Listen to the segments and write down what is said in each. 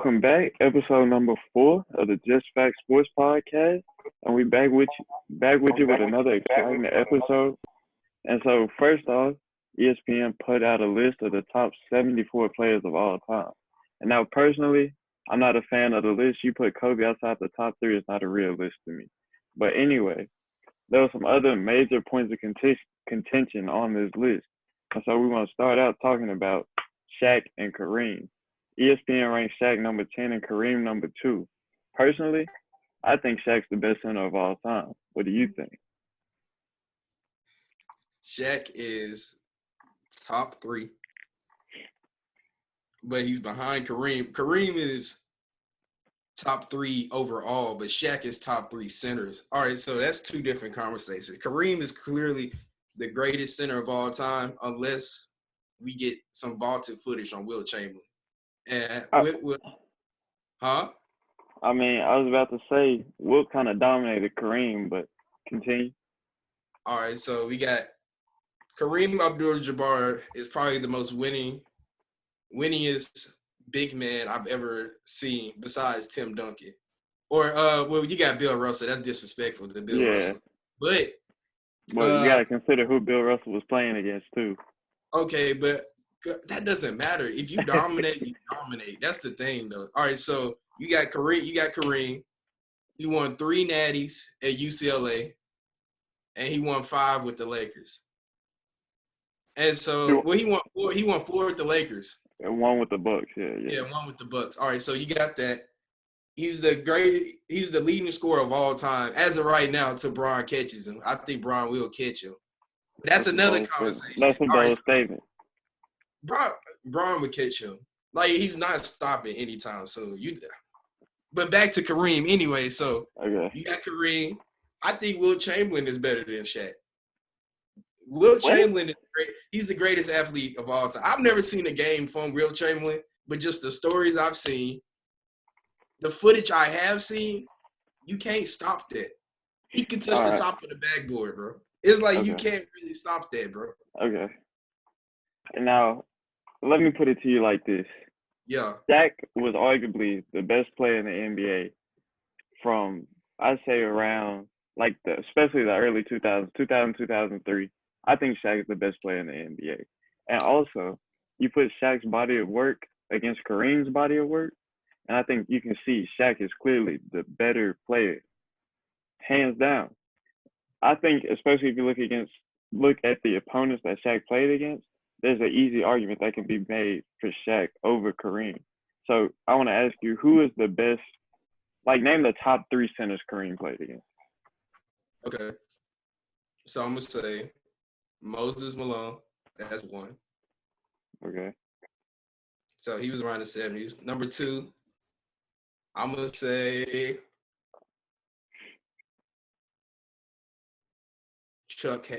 welcome back. Episode number 4 of the Just Fact Sports Podcast, and we back with you with another exciting episode. And so, first off, ESPN put out a list of the top 74 players of all time. And now, personally, I'm not a fan of the list. You put Kobe outside the top 3 is not a real list to me. But anyway, there were some other major points of contention on this list. And so we want to start out talking about Shaq and Kareem. ESPN ranked Shaq number 10 and Kareem number 2. Personally, I think Shaq's the best center of all time. What do you think? Shaq is top 3, but he's behind Kareem. Kareem is top 3 overall, but Shaq is top 3 centers. All right, so that's 2 different conversations. Kareem is clearly the greatest center of all time, unless we get some vaulted footage on Wilt Chamberlain. And I mean, I was about to say Wilt kind of dominated Kareem, but continue. All right, so we got Kareem Abdul-Jabbar is probably the most winningest big man I've ever seen besides Tim Duncan. Or, well, you got Bill Russell. That's disrespectful to Bill Russell. But you got to consider who Bill Russell was playing against, too. Okay, but that doesn't matter. If you dominate, you dominate. That's the thing, though. All right, so you got Kareem. He won 3 natties at UCLA, and he won 5 with the Lakers. And so, well, he won 4 with the Lakers. And 1 with the Bucks, yeah. Yeah, 1 with the Bucks. All right, so you got that. He's the leading scorer of all time. As of right now, until Bron catches him. I think Bron will catch him. But that's another conversation. That's a bold statement. Bron would catch him. Like, he's not stopping anytime soon. But back to Kareem anyway. So You got Kareem. I think Wilt Chamberlain is better than Shaq. Wilt Chamberlain is great. He's the greatest athlete of all time. I've never seen a game from Wilt Chamberlain, but just the stories I've seen, the footage I have seen, you can't stop that. He can touch the top of the backboard, bro. It's like you can't really stop that, bro. Okay. And now, let me put it to you like this. Yeah. Shaq was arguably the best player in the NBA from, I'd say, around, especially the early 2000s, 2003. I think Shaq is the best player in the NBA. And also, you put Shaq's body of work against Kareem's body of work, and I think you can see Shaq is clearly the better player, hands down. I think, especially if you look at the opponents that Shaq played against, there's an easy argument that can be made for Shaq over Kareem. So I want to ask you, who is the best? Name the top 3 centers Kareem played against. Okay. So I'm gonna say Moses Malone. That's 1. Okay. So he was around the 70s. Number 2, I'm gonna say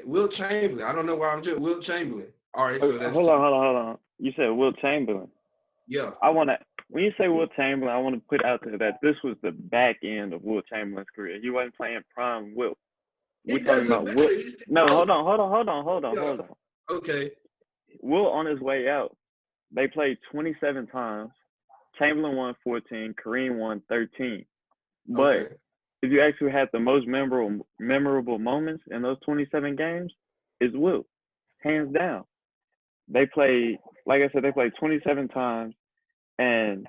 Wilt Chamberlain. I don't know why I'm doing Wilt Chamberlain. All right. So that's hold on. You said Wilt Chamberlain. Yeah. When you say Wilt Chamberlain, I want to put out there that this was the back end of Wilt Chamberlain's career. He wasn't playing prime Wilt. We're talking about Wilt. No, hold on. Okay. Wilt on his way out. They played 27 times. Chamberlain won 14. Kareem won 13. But if you actually had the most memorable moments in those 27 games, is Wilt, hands down. They played, like I said, 27 times. And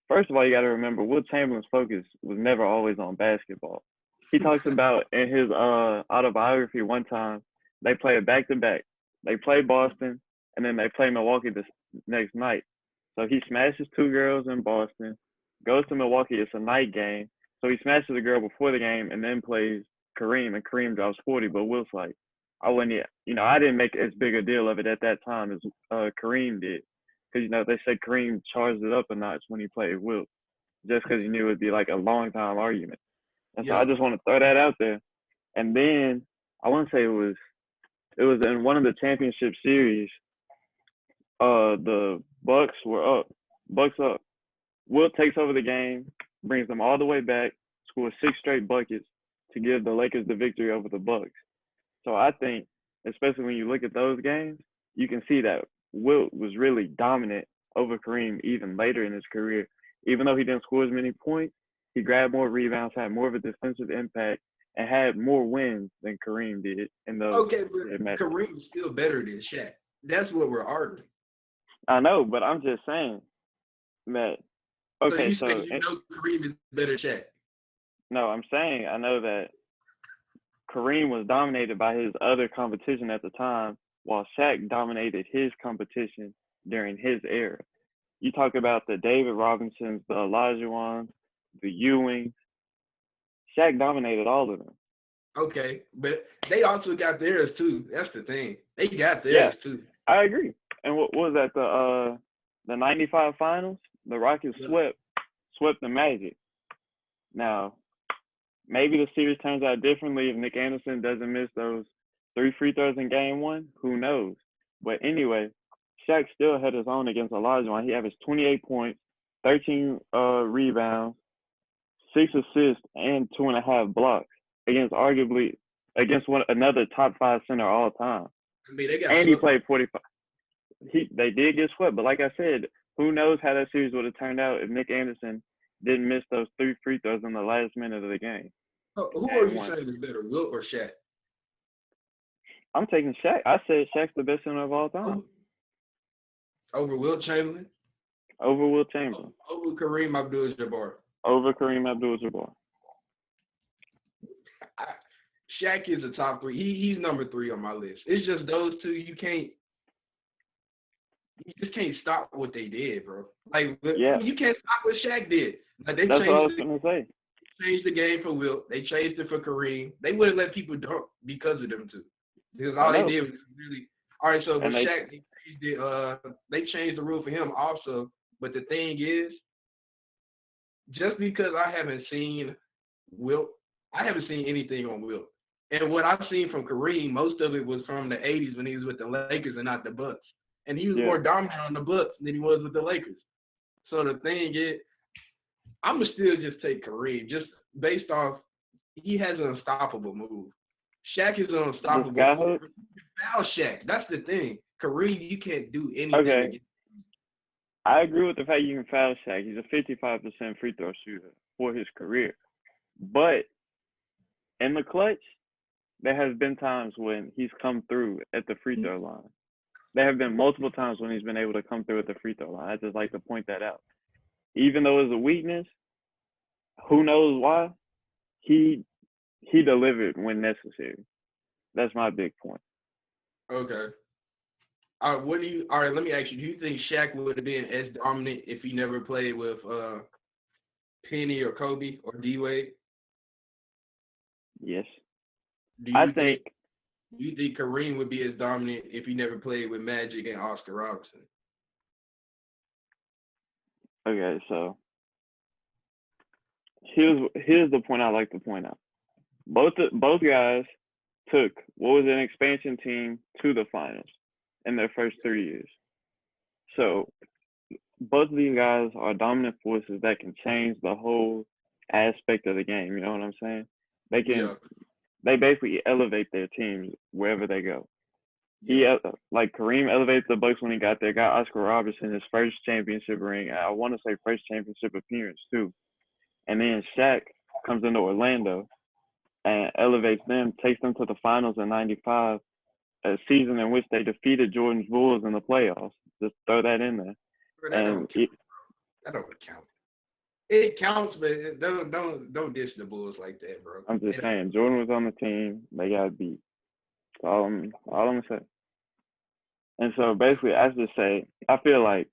first of all, you got to remember, Wilt Chamberlain's focus was never always on basketball. He talks about in his autobiography one time, they played back-to-back. They played Boston, and then they played Milwaukee the next night. So he smashes 2 girls in Boston, goes to Milwaukee. It's a night game. So he smashes a girl before the game and then plays Kareem, and Kareem drops 40. But Wilt's like, I didn't make as big a deal of it at that time as Kareem did. Because, they said Kareem charged it up a notch when he played Wilt, just because he knew it would be a long time argument. And so I just want to throw that out there. And then I want to say it was in one of the championship series. The Bucks were up. Bucks up. Wilt takes over the game, brings them all the way back, scores 6 straight buckets to give the Lakers the victory over the Bucks. So I think, especially when you look at those games, you can see that Wilt was really dominant over Kareem even later in his career. Even though he didn't score as many points, he grabbed more rebounds, had more of a defensive impact, and had more wins than Kareem did in those. Okay, but Kareem's still better than Shaq. That's what we're arguing. I know, but I'm just saying that. Okay, so you know Kareem is better than Shaq. No, I'm saying I know that Kareem was dominated by his other competition at the time, while Shaq dominated his competition during his era. You talk about the David Robinsons, the Olajuwons, the Ewings. Shaq dominated all of them. Okay, but they also got theirs too. That's the thing. They got theirs too. I agree. And what was that? The '95 finals? The Rockets swept the Magic. Now, maybe the series turns out differently if Nick Anderson doesn't miss those 3 free throws in game 1. Who knows? But anyway, Shaq still had his own against Olajuwon. He averaged 28 points, 13 rebounds, 6 assists, and 2.5 blocks against another top 5 center all time. I mean, he played 45. They did get swept, but like I said, who knows how that series would have turned out if Nick Anderson didn't miss those 3 free throws in the last minute of the game. Who are you saying is better, Wilt or Shaq? I'm taking Shaq. I said Shaq's the best center of all time. Over Wilt Chamberlain? Over Wilt Chamberlain. Over Kareem Abdul-Jabbar. Over Kareem Abdul-Jabbar. Shaq is a top 3. He's number 3 on my list. It's just those two. You just can't stop what they did, bro. Like, you can't stop what Shaq did. Like, that's what I was going to say. Changed the game for Wilt. They changed it for Kareem. They wouldn't let people dunk because of them two. Because all they did was really – all right, so with Shaq, they changed the rule for him also. But the thing is, just because I haven't seen Wilt, I haven't seen anything on Wilt. And what I've seen from Kareem, most of it was from the 80s when he was with the Lakers and not the Bucks. And he was more dominant on the Bucks than he was with the Lakers. So the thing is, I'm going to still just take Kareem just based off he has an unstoppable move. Shaq is an unstoppable move. Foul Shaq. That's the thing. Kareem, you can't do anything. Okay. I agree with the fact you can foul Shaq. He's a 55% free throw shooter for his career. But in the clutch, there has been times when he's come through at the free throw line. There have been multiple times when he's been able to come through at the free throw line. I just like to point that out. Even though it's a weakness, who knows why, he delivered when necessary. That's my big point. Okay. All right, let me ask you, do you think Shaq would have been as dominant if he never played with Penny or Kobe or D-Wade? Yes. Do you think Kareem would be as dominant if he never played with Magic and Oscar Robertson? Okay, so here's the point I like to point out. Both guys took what was an expansion team to the finals in their first 3 years. So both of these guys are dominant forces that can change the whole aspect of the game. You know what I'm saying? They basically elevate their teams wherever they go. Like Kareem elevated the Bucks when he got there, got Oscar Robertson his first championship ring. I want to say first championship appearance too. And then Shaq comes into Orlando and elevates them, takes them to the finals in '95, a season in which they defeated Jordan's Bulls in the playoffs. Just throw that in there. That don't count. It counts, but don't dish the Bulls like that, bro. I'm just saying, Jordan was on the team. They got beat. All I'm gonna say. And so basically, I just say I feel like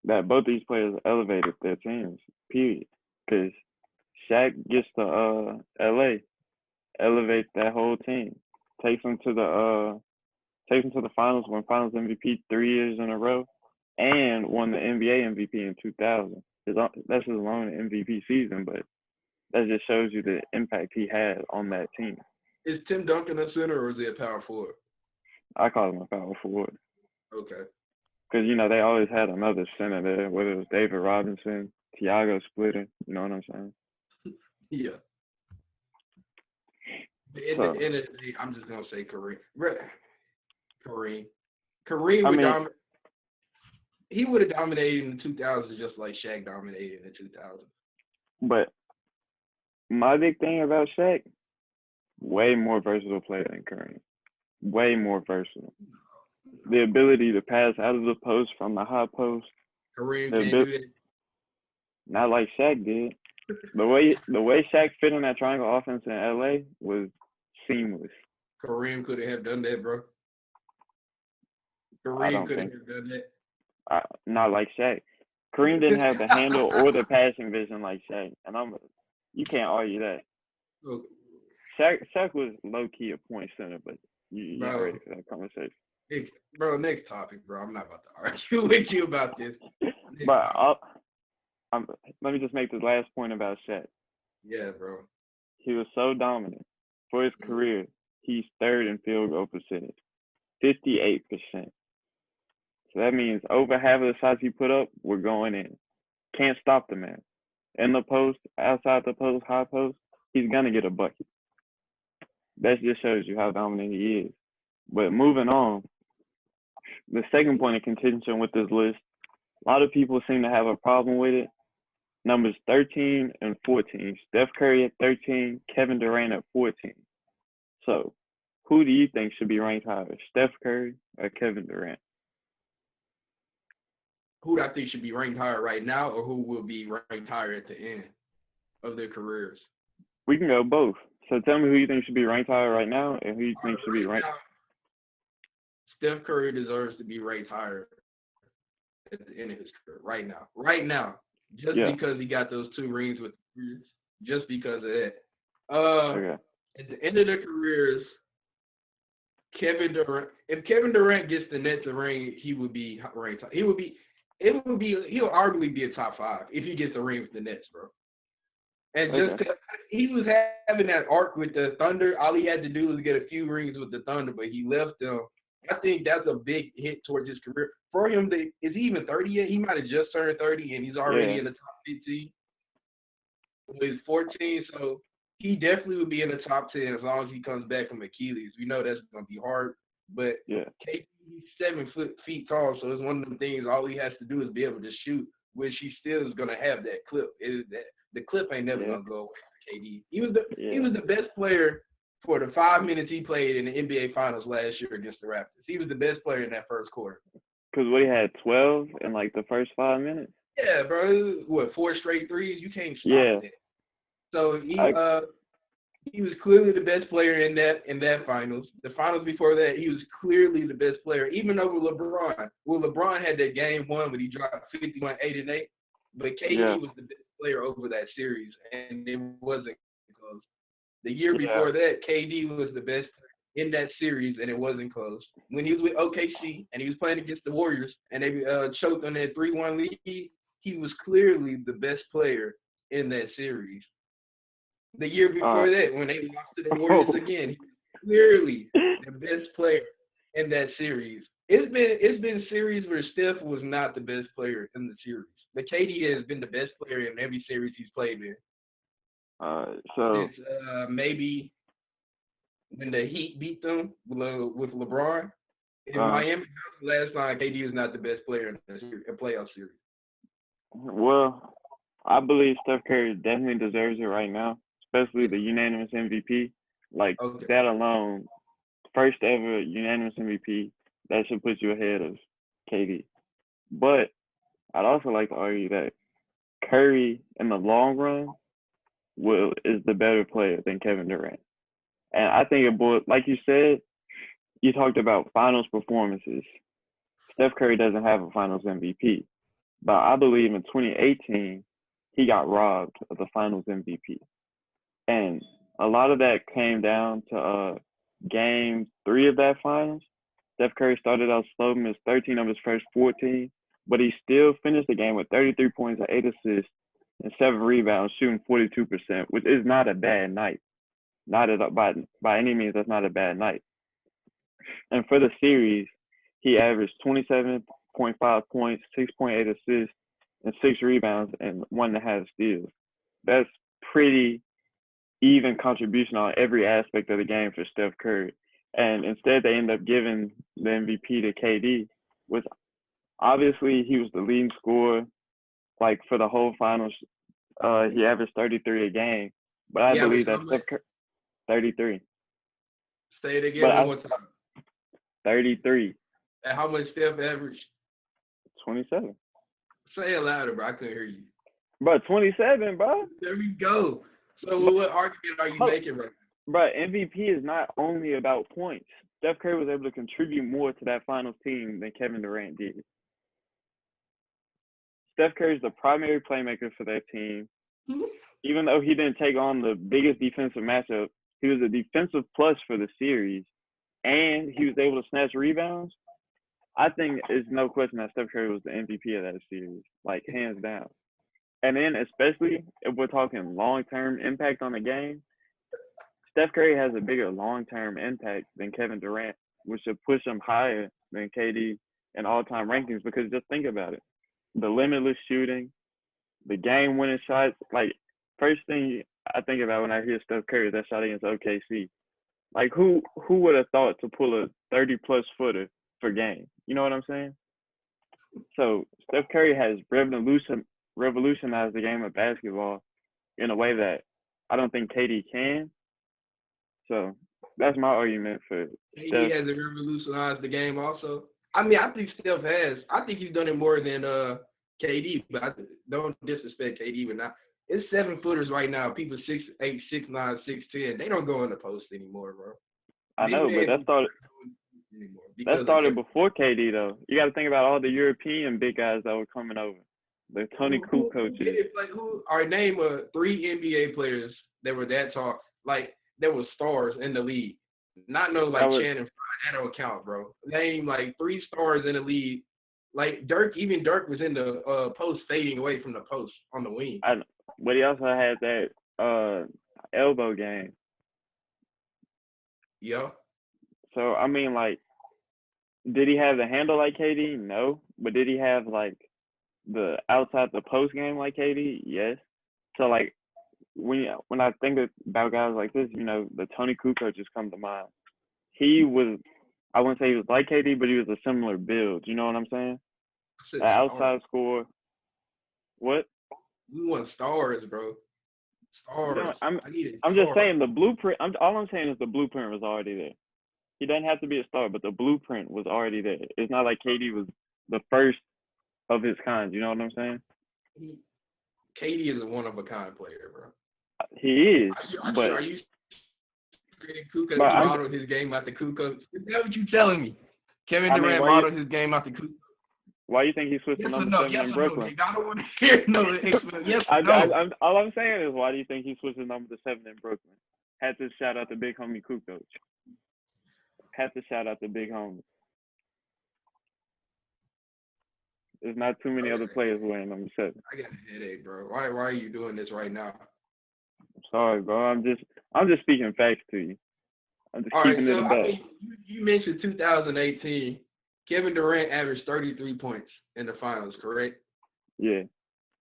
that both these players elevated their teams. Period. Because Shaq gets to LA, elevates that whole team, takes them to the finals, won Finals MVP 3 years in a row, and won the NBA MVP in 2000. That's his lone MVP season, but that just shows you the impact he had on that team. Is Tim Duncan a center or is he a power forward? I call him a power forward. Okay. Because, they always had another center there, whether it was David Robinson, Tiago Splitter, you know what I'm saying? Yeah. At the end of the day, I'm just going to say Kareem. Kareem would dominate. he would have dominated in the 2000s just like Shaq dominated in the 2000s. But my big thing about Shaq, way more versatile player than Kareem. Way more versatile. The ability to pass out of the post from the high post. Kareem can't do that. Not like Shaq did. The way Shaq fit in that triangle offense in LA was seamless. Kareem couldn't have done that, bro. Kareem couldn't have done that. Not like Shaq. Kareem didn't have the handle or the passing vision like Shaq, and you can't argue that. Okay. Shaq was low key a point center, but you're not ready for that conversation. Bro, next topic, bro. I'm not about to argue with you about this. But let me just make the last point about Shaq. Yeah, bro. He was so dominant. For his career, he's third in field goal percentage, 58%. So that means over half of the shots he put up were going in. Can't stop the man. In the post, outside the post, high post, he's going to get a bucket. That just shows you how dominant he is. But moving on, the second point of contention with this list, a lot of people seem to have a problem with it. Numbers 13 and 14. Steph Curry at 13, Kevin Durant at 14. So, who do you think should be ranked higher, Steph Curry or Kevin Durant? Who do I think should be ranked higher right now, or who will be ranked higher at the end of their careers? We can go both. So tell me who you think should be ranked higher right now, and who you think should be ranked. Steph Curry deserves to be ranked higher at the end of his career right now. Right now, just because he got those 2 rings with, just because of that. Okay. At the end of their careers, Kevin Durant. If Kevin Durant gets the Nets a ring, he would be ranked. He'll arguably be a top 5 if he gets a ring with the Nets, bro. And just he was having that arc with the Thunder, all he had to do was get a few rings with the Thunder, but he left them. I think that's a big hit towards his career. For him, is he even 30 yet? He might have just turned 30, and he's already in the top 15. He's 14, so he definitely would be in the top 10 as long as he comes back from Achilles. We know that's going to be hard, but KD, he's 7 feet tall, so it's one of them things. All he has to do is be able to shoot, which he still is going to have that clip. The clip ain't never going to go away for KD. He was the best player for the 5 minutes he played in the NBA Finals last year against the Raptors. He was the best player in that first quarter. Because he had 12 in like the first 5 minutes? Yeah, bro. 4 straight threes? You can't stop that. So he was clearly the best player in that finals. The finals before that, he was clearly the best player, even over LeBron. Well, LeBron had that game 1 when he dropped 51, 8, and 8. But KD was the best player over that series, and it wasn't close. The year before that, KD was the best player in that series, and it wasn't close. When he was with OKC and he was playing against the Warriors, and they choked on that 3-1 lead, he was clearly the best player in that series. The year before that, when they lost to the Warriors again, he was clearly the best player in that series. It's been series where Steph was not the best player in the series. But KD has been the best player in every series he's played in. So maybe when the Heat beat them with LeBron in Miami, last time KD is not the best player in a playoff series. Well, I believe Steph Curry definitely deserves it right now, especially the unanimous MVP. That alone, first ever unanimous MVP, that should put you ahead of KD. But I'd also like to argue that Curry, in the long run, is the better player than Kevin Durant. And I think like you said, you talked about finals performances. Steph Curry doesn't have a finals MVP. But I believe in 2018, he got robbed of the finals MVP. And a lot of that came down to game 3 of that finals. Steph Curry started out slow, missed 13 of his first 14, but he still finished the game with 33 points and 8 assists and 7 rebounds, shooting 42%, which is not a bad night. Not at by any means, that's not a bad night. And for the series, he averaged 27.5 points, 6.8 assists, and 6 rebounds and 1.5 steals. That's pretty even contribution on every aspect of the game for Steph Curry. And instead, they end up giving the MVP to KD, which Obviously, he was the leading scorer, like, for the whole finals. He averaged 33 a game. But I believe that Steph Curry, 33. Say it again one more time. 33. And how much Steph averaged? 27. Say it louder, bro. I couldn't hear you. Bro, 27, bro. There we go. So what argument are you making right now? Bro, MVP is not only about points. Steph Curry was able to contribute more to that finals team than Kevin Durant did. Steph Curry is the primary playmaker for that team. Even though he didn't take on the biggest defensive matchup, he was a defensive plus for the series, and he was able to snatch rebounds. I think it's no question that Steph Curry was the MVP of that series, like, hands down. And then, especially if we're talking long-term impact on the game, Steph Curry has a bigger long-term impact than Kevin Durant, which should push him higher than KD in all-time rankings, because just think about it. The limitless shooting, the game-winning shots. Like, first thing I think about when I hear Steph Curry is that shot against OKC. Like, who would have thought to pull a 30-plus footer for game? You know what I'm saying? So Steph Curry has revolutionized the game of basketball in a way that I don't think KD can. So that's my argument for KD Steph. has revolutionized the game also. I mean, I think Steph has. I think he's done it more than KD, but I don't disrespect KD. But now it's 7-footers right now. People 6'8", 6'9", 6'10". They don't go in the post anymore, bro. I know, but that started before KD though. You got to think about all the European big guys that were coming over. The Tony Kukoc coaches. All right, name 3 NBA players that were that tall, like that were stars in the league. Not no like Shannon Fry. That don't count, bro. Name like 3 stars in the league. Like Dirk, even Dirk was in the post, fading away from the post on the wing. But he also had that elbow game. Yeah. So I mean, like, did he have the handle like KD? No. But did he have like the outside the post game like KD? Yes. So like when I think about guys like this, you know, the Tony Kukoc just come to mind. He was, I wouldn't say he was like KD, but he was a similar build. You know what I'm saying? An outside score. What? We want stars, bro. Stars. You know, I'm just saying the blueprint. All I'm saying is the blueprint was already there. He doesn't have to be a star, but the blueprint was already there. It's not like KD was the first of his kind. You know what I'm saying? KD is a one-of-a-kind player, bro. He is. Are you Kukoc modeled his game after Kukoc? Is that what you telling me? Kevin Durant modeled his game after Kukoc. Why do you think he switched to number 7 in Brooklyn? I don't want to hear no explanation. Yes or no. All I'm saying is, why do you think he switched to number 7 in Brooklyn? Had to shout out the big homie Kukoc. Had to shout out the big homie. There's not too many other players wearing number 7. I got a headache, bro. Why are you doing this right now? I'm sorry, bro. I'm just speaking facts to you. I'm just keeping it above. I mean, you mentioned 2018. Kevin Durant averaged 33 points in the finals, correct? Yeah.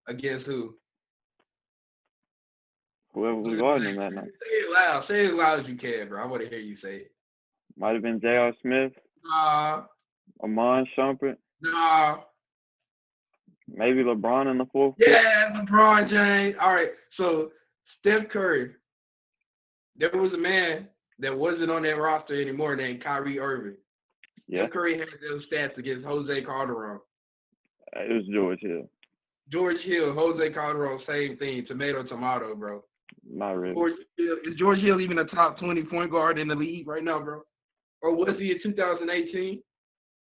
Against who? Whoever was guarding him that night. Say it loud. Say it as loud as you can, bro. I want to hear you say it. Might have been J.R. Smith. Nah. Amon Shumpert. Nah. Maybe LeBron in the 4th. Yeah, LeBron James. All right. So Steph Curry. There was a man that wasn't on that roster anymore named Kyrie Irving. Yeah. Steph Curry had those stats against Jose Calderon. It was George Hill. George Hill, Jose Calderon, same thing. Tomato, bro. Not really. Is George Hill even a top 20 point guard in the league right now, bro? Or was he in 2018?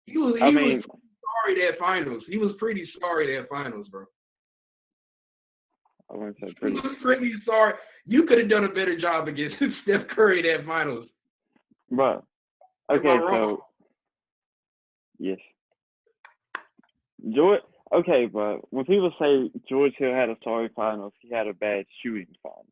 He was sorry that finals. He was pretty sorry that finals, bro. I wouldn't say pretty. He was pretty sorry. You could have done a better job against Steph Curry that finals. Bro. Okay, so yes. George. Okay, but when people say George Hill had a sorry finals, he had a bad shooting finals.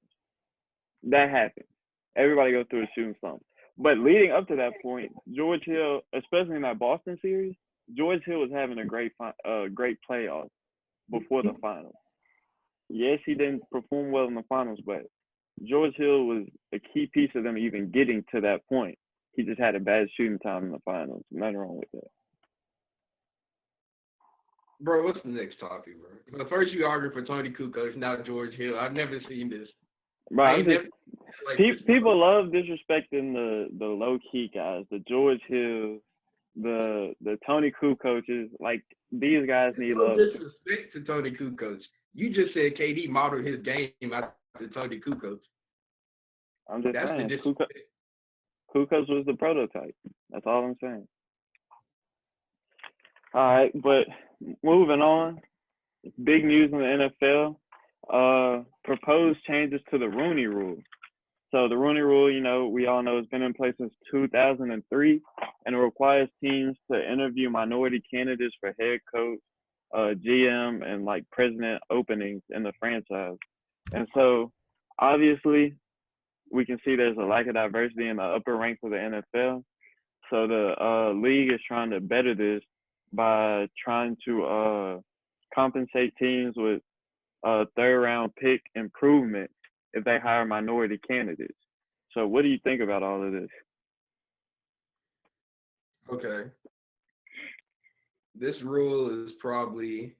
That happened. Everybody goes through a shooting slump. But leading up to that point, George Hill, especially in that Boston series, George Hill was having a great playoff before the finals. Yes, he didn't perform well in the finals, but George Hill was a key piece of them even getting to that point. He just had a bad shooting time in the finals. Nothing wrong with that. Bro, what's the next topic, bro? But first you argued for Tony Kukoc, now George Hill. I've never seen this. Bro, people love disrespecting the low key guys, the George Hill, the Tony Kukocs. Like, these guys need love. Disrespect to Tony Kukoc. You just said KD modeled his game after Tony Kukoc. I'm just saying, Kukoc was the prototype. That's all I'm saying. All right, but moving on, big news in the NFL. Proposed changes to the Rooney Rule. So the Rooney Rule, you know, we all know has been in place since 2003, and it requires teams to interview minority candidates for head coach, GM, and like president openings in the franchise. And so, obviously, we can see there's a lack of diversity in the upper ranks of the NFL. So the league is trying to better this by trying to compensate teams with third-round pick improvement if they hire minority candidates. So what do you think about all of this? Okay. This rule is probably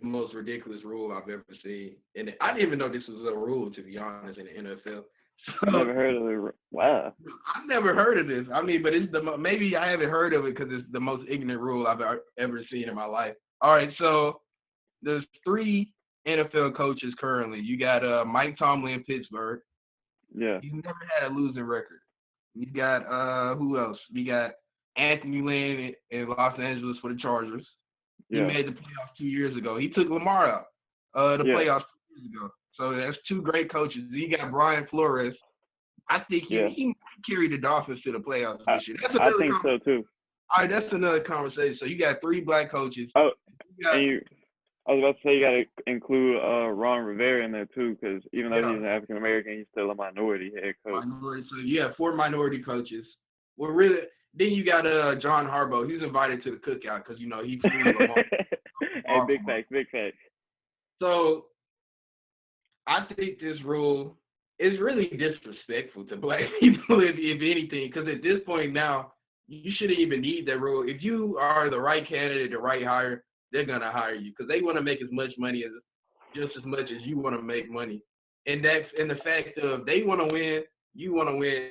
the most ridiculous rule I've ever seen. And I didn't even know this was a rule, to be honest, in the NFL. So, never heard of it. Wow. I've never heard of this. I mean, but it's maybe I haven't heard of it because it's the most ignorant rule I've ever seen in my life. All right, so there's 3 NFL coaches currently. You got Mike Tomlin in Pittsburgh. Yeah. He's never had a losing record. You got who else? We got Anthony Lynn in Los Angeles for the Chargers. He made the playoffs 2 years ago. He took Lamar out the playoffs 2 years ago. So that's 2 great coaches. You got Brian Flores. I think he carried the Dolphins to the playoffs this year. I think so too. All right, that's another conversation. So you got 3 black coaches. Oh, I was about to say you got to include Ron Rivera in there too, because even though he's an African American, he's still a minority head coach. So you have 4 minority coaches. Well, really, then you got John Harbaugh. He's invited to the cookout because you know he flew Lamar. Hey, big facts. So I think this rule is really disrespectful to black people, if anything, because at this point now, you shouldn't even need that rule. If you are the right candidate, the right hire, they're going to hire you because they want to make as much money just as much as you want to make money. And the fact of they want to win, you want to win.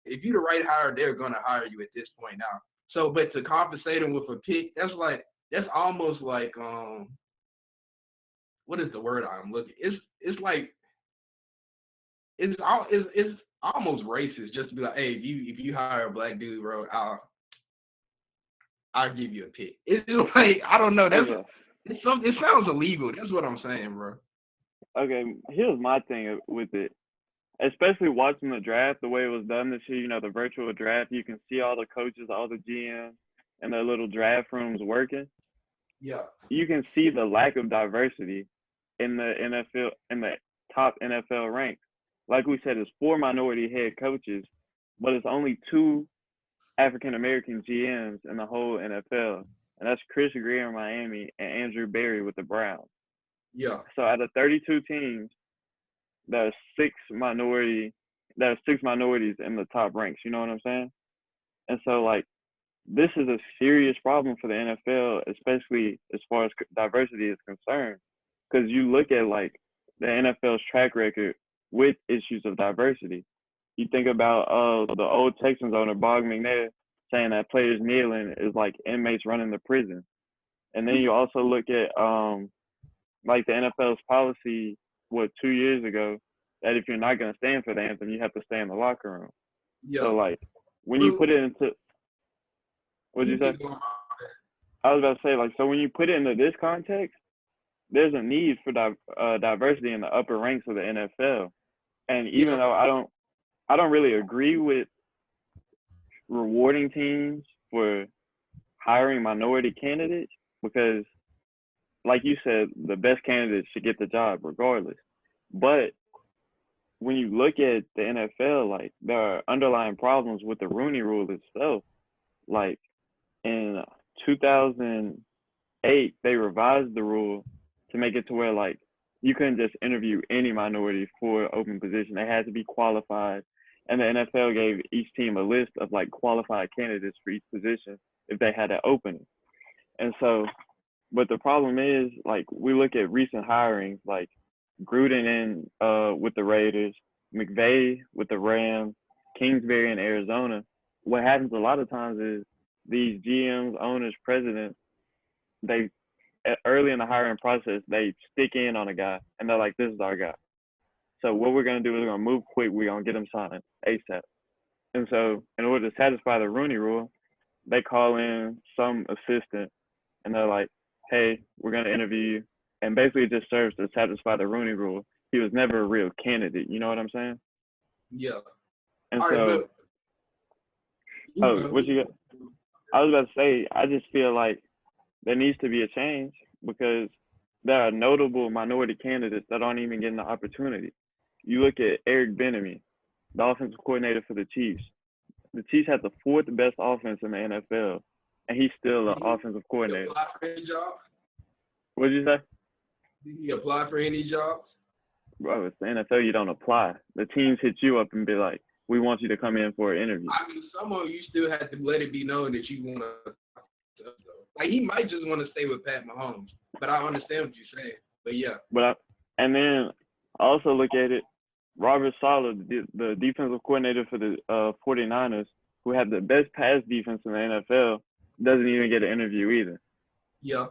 If you're the right hire, they're going to hire you at this point now. So, but to compensate them with a pick, that's almost like what is the word I'm looking? It's like it's almost racist just to be like, hey, if you hire a black dude, bro, I'll give you a pick. It's like I don't know. It sounds illegal. That's what I'm saying, bro. Okay, here's my thing with it. Especially watching the draft, the way it was done this year, you know, the virtual draft, you can see all the coaches, all the GMs in their little draft rooms working. Yeah. You can see the lack of diversity in the NFL, in the top NFL ranks. Like we said, it's 4 minority head coaches, but it's only 2 African American GMs in the whole NFL, and that's Chris Greer in Miami and Andrew Berry with the Browns. Yeah. So out of 32 teams, there's 6 minorities in the top ranks. You know what I'm saying? And so, like, this is a serious problem for the NFL, especially as far as diversity is concerned. Because you look at, like, the NFL's track record with issues of diversity. You think about the old Texans owner, Bob McNair, saying that players kneeling is like inmates running the prison. And then you also look at, like, the NFL's policy, 2 years ago, that if you're not going to stand for the anthem, you have to stay in the locker room. Yeah. So, like, when you put it into – what'd you say? I was about to say, like, so when you put it into this context, there's a need for diversity in the upper ranks of the NFL. And even though I don't really agree with rewarding teams for hiring minority candidates because, like you said, the best candidates should get the job regardless. But when you look at the NFL, like, there are underlying problems with the Rooney Rule itself. Like, in 2008, they revised the rule to make it to where, like, you couldn't just interview any minority for an open position. They had to be qualified. And the NFL gave each team a list of, like, qualified candidates for each position if they had an opening. And so, but the problem is, like, we look at recent hirings, like Gruden with the Raiders, McVay with the Rams, Kingsbury in Arizona. What happens a lot of times is these GMs, owners, presidents, they early in the hiring process, they stick in on a guy, and they're like, this is our guy. So what we're going to do is we're going to move quick. We're going to get him signed ASAP. And so in order to satisfy the Rooney Rule, they call in some assistant, and they're like, hey, we're going to interview you. And basically it just serves to satisfy the Rooney Rule. He was never a real candidate. You know what I'm saying? Yeah. And all so, right, what you got? I was about to say, I just feel like there needs to be a change because there are notable minority candidates that aren't even getting the opportunity. You look at Eric Bieniemy, the offensive coordinator for the Chiefs. The Chiefs had the fourth best offense in the NFL, and he's still an offensive coordinator. Did he apply for any jobs? What did you say? Did he apply for any jobs? Bro, it's the NFL. You don't apply. The teams hit you up and be like, we want you to come in for an interview. I mean, some of you still have to let it be known that you want to. Like, he might just want to stay with Pat Mahomes, but I understand what you're saying. But yeah. And then I also look at it. Robert Saleh, the defensive coordinator for the 49ers, who had the best pass defense in the NFL, doesn't even get an interview either. Yeah.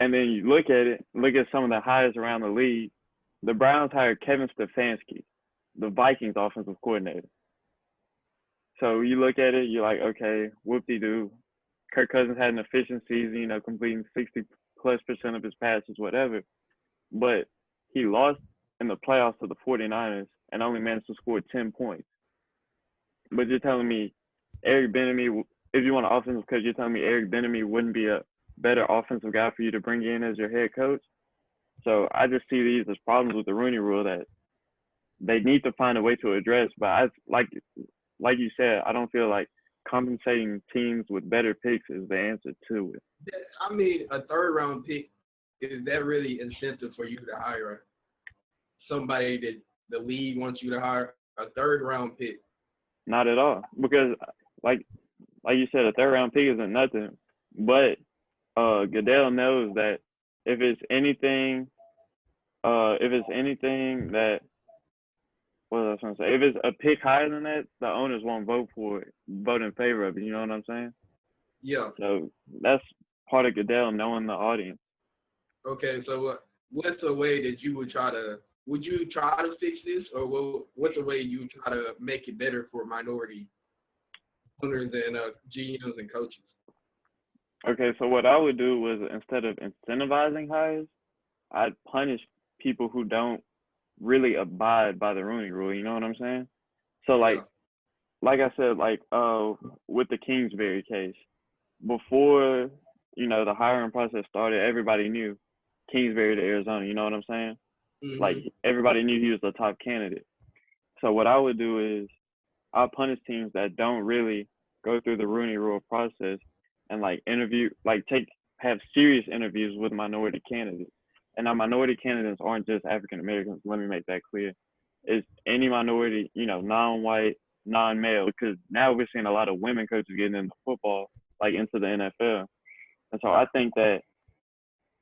And then you look at some of the highest around the league. The Browns hired Kevin Stefanski, the Vikings offensive coordinator. So you look at it, you're like, okay, whoop-de-doo. Kirk Cousins had an efficient season, completing 60+% of his passes, whatever. But he lost in the playoffs to the 49ers and only managed to score 10 points. But you're telling me Eric Bieniemy, if you want an offensive coach, you're telling me Eric Bieniemy wouldn't be a better offensive guy for you to bring in as your head coach? So I just see these as problems with the Rooney Rule that they need to find a way to address. But like you said, I don't feel like compensating teams with better picks is the answer to it. I mean, a third-round pick, is that really incentive for you to hire somebody that the league wants you to hire? A third-round pick? Not at all, because like you said, a third-round pick isn't nothing. But Goodell knows that if it's anything that, what was I trying to say? If it's a pick higher than that, the owners won't vote in favor of it. You know what I'm saying? Yeah. So that's part of Goodell knowing the audience. Okay, so what's a way that you would try to fix this, or what's a way you would try to make it better for minority owners and GMs and coaches? Okay, so what I would do was, instead of incentivizing hires, I'd punish people who don't really abide by the Rooney Rule. You know what I'm saying? So like I said, with the Kingsbury case, before the hiring process started, everybody knew Kingsbury to Arizona. You know what I'm saying? Mm-hmm. Like, everybody knew he was the top candidate. So what I would do is I'll punish teams that don't really go through the Rooney Rule process and have serious interviews with minority candidates. And our minority candidates aren't just African Americans. Let me make that clear. It's any minority, non-white, non-male, because now we're seeing a lot of women coaches getting into football, into the NFL. And so I think that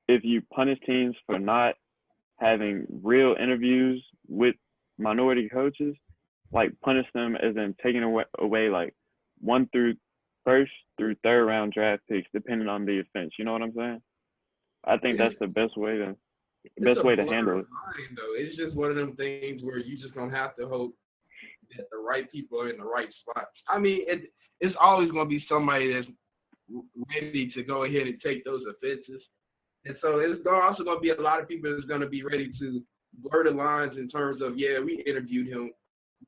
if you punish teams for not having real interviews with minority coaches, punish them as in taking away first through third round draft picks, depending on the offense. You know what I'm saying? I think that's the best way to handle it. Though. It's just one of them things where you just gonna have to hope that the right people are in the right spots. I mean, it's always gonna be somebody that's ready to go ahead and take those offenses, and so it's also gonna be a lot of people that's gonna be ready to blur the lines in terms of, yeah, we interviewed him,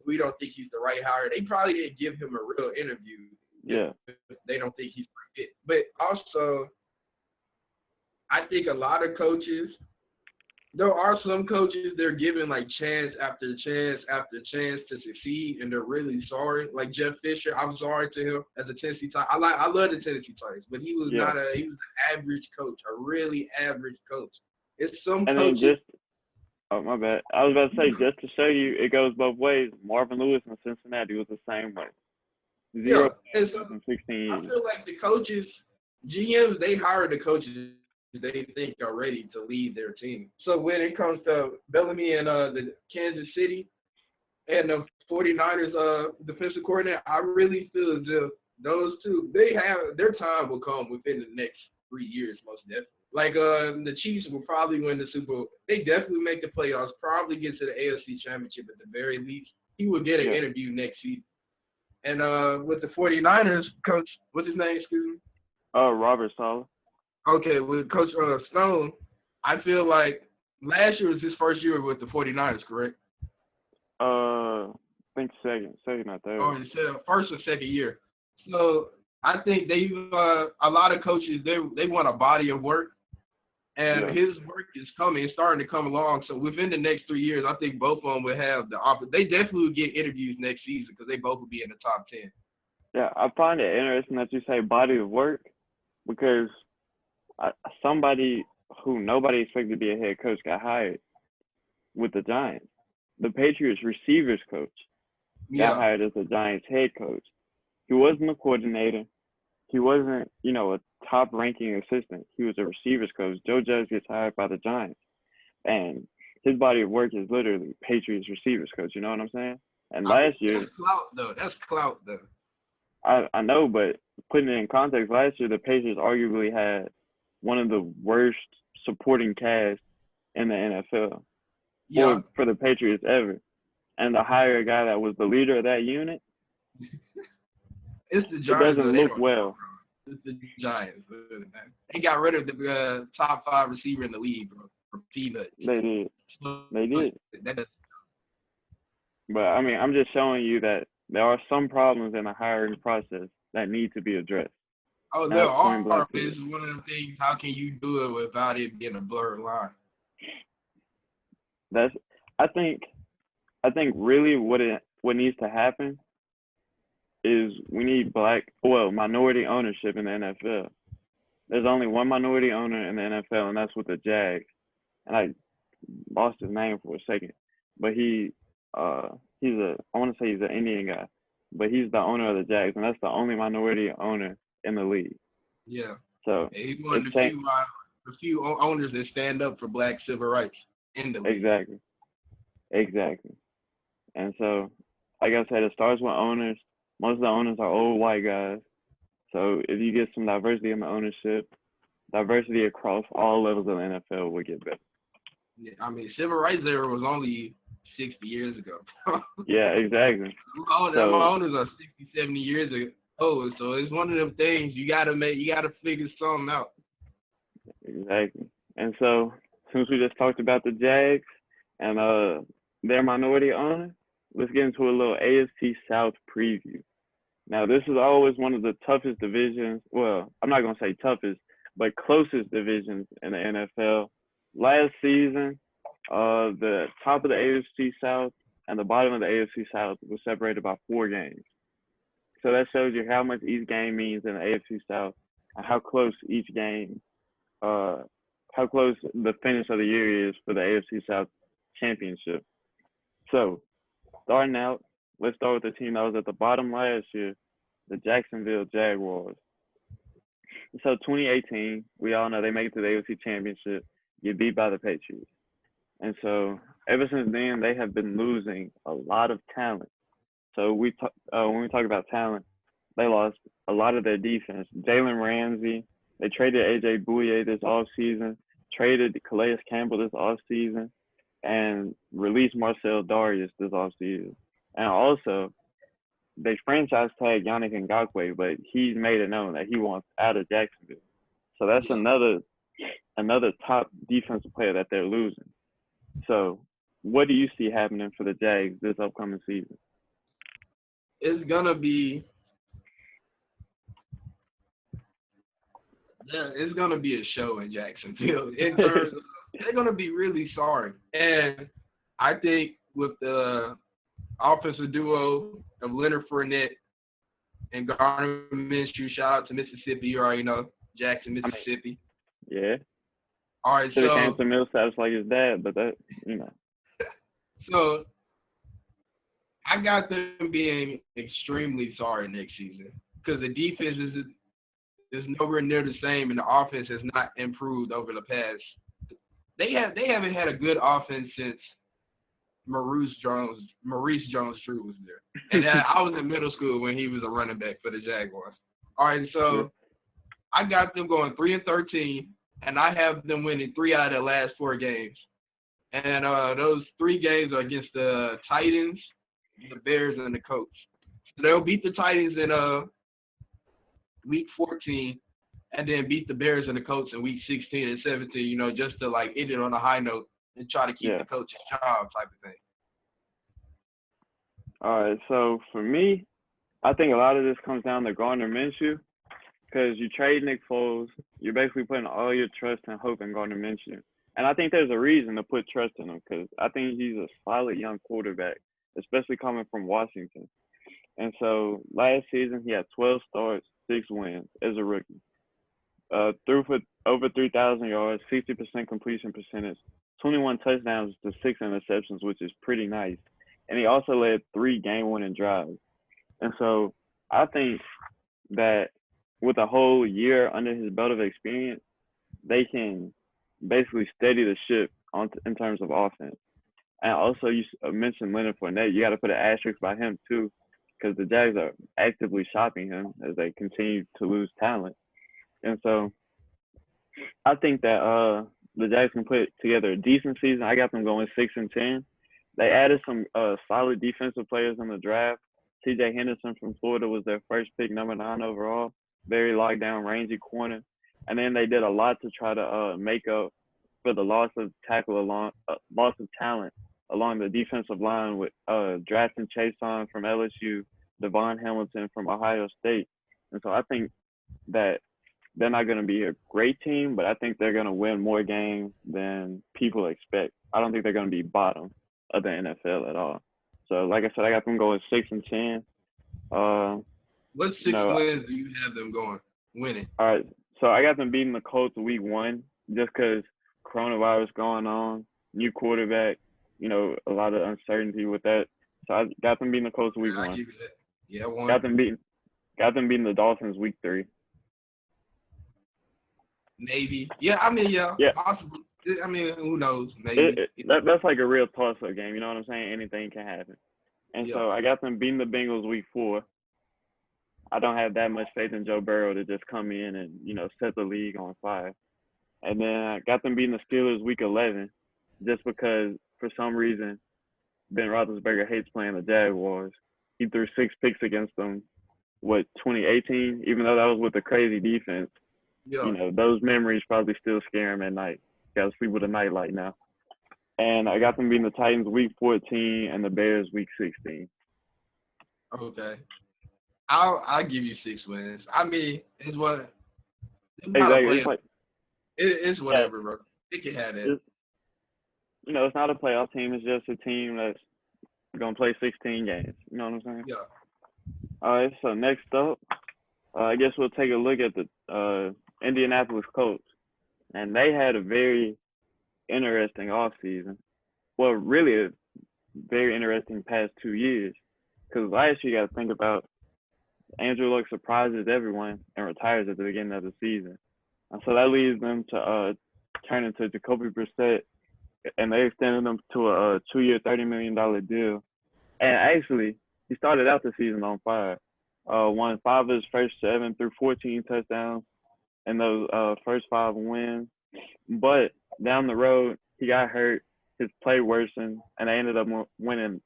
we don't think he's the right hire. They probably didn't give him a real interview. Yeah. They don't think he's right fit. But also, I think a lot of coaches, there are some coaches they're given chance after chance after chance to succeed, and they're really sorry. Like Jeff Fisher, I'm sorry to him as a Tennessee Titan. I love the Tennessee Titans, but he was he was an average coach, a really average coach. It's some coaches. Oh, my bad. I was about to say, just to show you it goes both ways, Marvin Lewis in Cincinnati was the same way. 0 in 16 years. I feel like the coaches GMs, they hire the coaches they think are ready to lead their team. So when it comes to Bellamy and the Kansas City and the 49ers defensive coordinator, I really feel as if those two, they have their time will come within the next 3 years, most definitely. Like the Chiefs will probably win the Super Bowl. They definitely make the playoffs, probably get to the AFC Championship at the very least. He will get an interview next season. And with the 49ers, coach, what's his name, excuse me? Robert Saleh. Okay, with Coach Stone, I feel like last year was his first year with the 49ers, correct? I think second or third. Or first or second year. So I think they've a lot of coaches they want a body of work, and his work is coming. It's starting to come along. So within the next 3 years, I think both of them will have the opportunity. They definitely will get interviews next season because they both will be in the top 10. Yeah, I find it interesting that you say body of work because somebody who nobody expected to be a head coach got hired with the Giants. The Patriots receivers coach got hired as the Giants head coach. He wasn't a coordinator. He wasn't, a top-ranking assistant. He was a receivers coach. Joe Judge gets hired by the Giants. And his body of work is literally Patriots receivers coach. You know what I'm saying? And last year – That's clout, though. That's clout, though. I know, but putting it in context, last year the Patriots arguably had one of the worst supporting casts in the NFL for the Patriots ever. And to hire a guy that was the leader of that unit, it's the Giants. It doesn't look well. It's the Giants. They got rid of the top 5 receiver in the league, bro, for peanuts. They did. But, I mean, I'm just showing you that there are some problems in the hiring process that need to be addressed. Oh, there are. This is one of the things. How can you do it without it being a blurred line? I think really what needs to happen is we need minority ownership in the NFL. There's only one minority owner in the NFL, and that's with the Jags. And I lost his name for a second, but I want to say he's an Indian guy, but he's the owner of the Jags, and that's the only minority owner in the league. Yeah. So he's one of the few owners that stand up for black civil rights in the league. Exactly. And so, like I said, it starts with owners. Most of the owners are old white guys. So if you get some diversity in the ownership, diversity across all levels of the NFL will get better. Yeah, I mean, civil rights era was only 60 years ago. Yeah, exactly. My owners are 60, 70 years ago. So it's one of them things you gotta figure something out. Exactly. And so since we just talked about the Jags and their minority owner, let's get into a little AFC South preview. Now, this is always one of the toughest divisions. Well, I'm not gonna say toughest, but closest divisions in the NFL. Last season, the top of the AFC South and the bottom of the AFC South was separated by 4 games. So that shows you how much each game means in the AFC South and how close each game, how close the finish of the year is for the AFC South championship. So starting out, let's start with the team that was at the bottom last year, the Jacksonville Jaguars. So 2018, we all know they make it to the AFC championship, get beat by the Patriots. And so ever since then, they have been losing a lot of talent. So when we talk about talent, they lost a lot of their defense. Jalen Ramsey, they traded AJ Bouye this offseason, traded Calais Campbell this offseason, and released Marcel Darius this offseason. And also, they franchise tagged Yannick Ngakoue, but he's made it known that he wants out of Jacksonville. So that's another top defensive player that they're losing. So what do you see happening for the Jags this upcoming season? It's gonna be a show in Jacksonville. In terms of, they're gonna be really sorry. And I think with the offensive duo of Leonard Fournette and Gardner Minshew, shout out to Mississippi, you already know, Jackson, Mississippi. Yeah. All right, so came to Millsaps like his dad, but that, So I got them being extremely sorry next season because the defense is nowhere near the same, and the offense has not improved over the past. They haven't had a good offense since Maurice Jones-Drew was there, and I was in middle school when he was a running back for the Jaguars. All right, so I got them going 3-13, and I have them winning 3 out of their last 4 games, and those 3 games are against the Titans, the Bears, and the Colts. So they'll beat the Titans in week 14, and then beat the Bears and the Colts in week 16 and 17, just to like end it on a high note and try to keep the coach's job type of thing. All right, so for me, I think a lot of this comes down to Gardner Minshew, because you trade Nick Foles, you're basically putting all your trust and hope in Gardner Minshew. And I think there's a reason to put trust in him, because I think he's a solid young quarterback, especially coming from Washington. And so last season, he had 12 starts, 6 wins as a rookie. Threw for over 3,000 yards, 60% completion percentage, 21 touchdowns to 6 interceptions, which is pretty nice. And he also led 3 game-winning drives. And so I think that with a whole year under his belt of experience, they can basically steady the ship in terms of offense. And also, you mentioned Leonard Fournette. You got to put an asterisk by him, too, because the Jags are actively shopping him as they continue to lose talent. And so I think that the Jags can put together a decent season. I got them going 6-10. They added some solid defensive players in the draft. T.J. Henderson from Florida was their first pick, number 9 overall. Very locked down, rangy corner. And then they did a lot to try to make up for the loss of talent along the defensive line with drafting Chason from LSU, Devon Hamilton from Ohio State. And so I think that they're not going to be a great team, but I think they're going to win more games than people expect. I don't think they're going to be bottom of the NFL at all. So, like I said, I got them going 6-10. What 6 wins do you have them going winning? All right, so I got them beating the Colts week 1 just because coronavirus going on, new quarterback, a lot of uncertainty with that. So I got them beating the Colts week 1. Yeah, 1. Got them beating the Dolphins week 3. Maybe. Yeah, possibly. I mean, who knows? Maybe. That's like a real toss-up game. You know what I'm saying? Anything can happen. And so I got them beating the Bengals week 4. I don't have that much faith in Joe Burrow to just come in and, set the league on fire. And then I got them beating the Steelers week 11 just because, for some reason, Ben Roethlisberger hates playing the Jaguars. He threw 6 picks against them, 2018? Even though that was with a crazy defense. Yeah. Those memories probably still scare him at night. Got to sleep with a nightlight now. And I got them beating the Titans week 14 and the Bears week 16. Okay. I'll give you 6 wins. I mean, it's what. Exactly. It's whatever, bro. It can have it. It's not a playoff team. It's just a team that's going to play 16 games. You know what I'm saying? Yeah. All right, so next up, I guess we'll take a look at the Indianapolis Colts. And they had a very interesting offseason. Well, really a very interesting past 2 years. Because last year, you got to think about Andrew Luck surprises everyone and retires at the beginning of the season. And so that leads them to turn into Jacoby Brissett, and they extended him to a 2-year, $30 million deal. And actually, he started out the season on fire. Won 5 of his first 7, threw 14 touchdowns in those first 5 wins. But down the road, he got hurt, his play worsened, and they ended up winning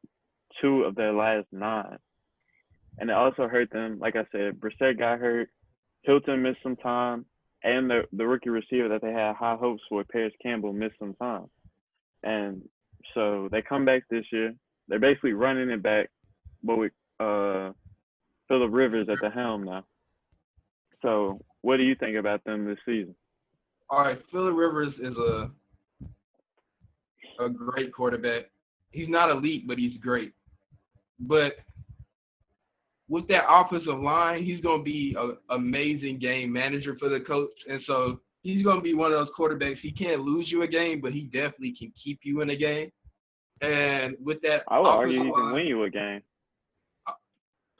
2 of their last 9. And it also hurt them, like I said, Brissett got hurt, Hilton missed some time, and the rookie receiver that they had high hopes for, Paris Campbell, missed some time. And so they come back this year. They're basically running it back, but with Phillip Rivers at the helm now. So what do you think about them this season? All right, Phillip Rivers is a great quarterback. He's not elite, but he's great. But with that offensive line, he's going to be an amazing game manager for the coach. And so he's going to be one of those quarterbacks. He can't lose you a game, but he definitely can keep you in a game. And with that, I would argue he can win you a game.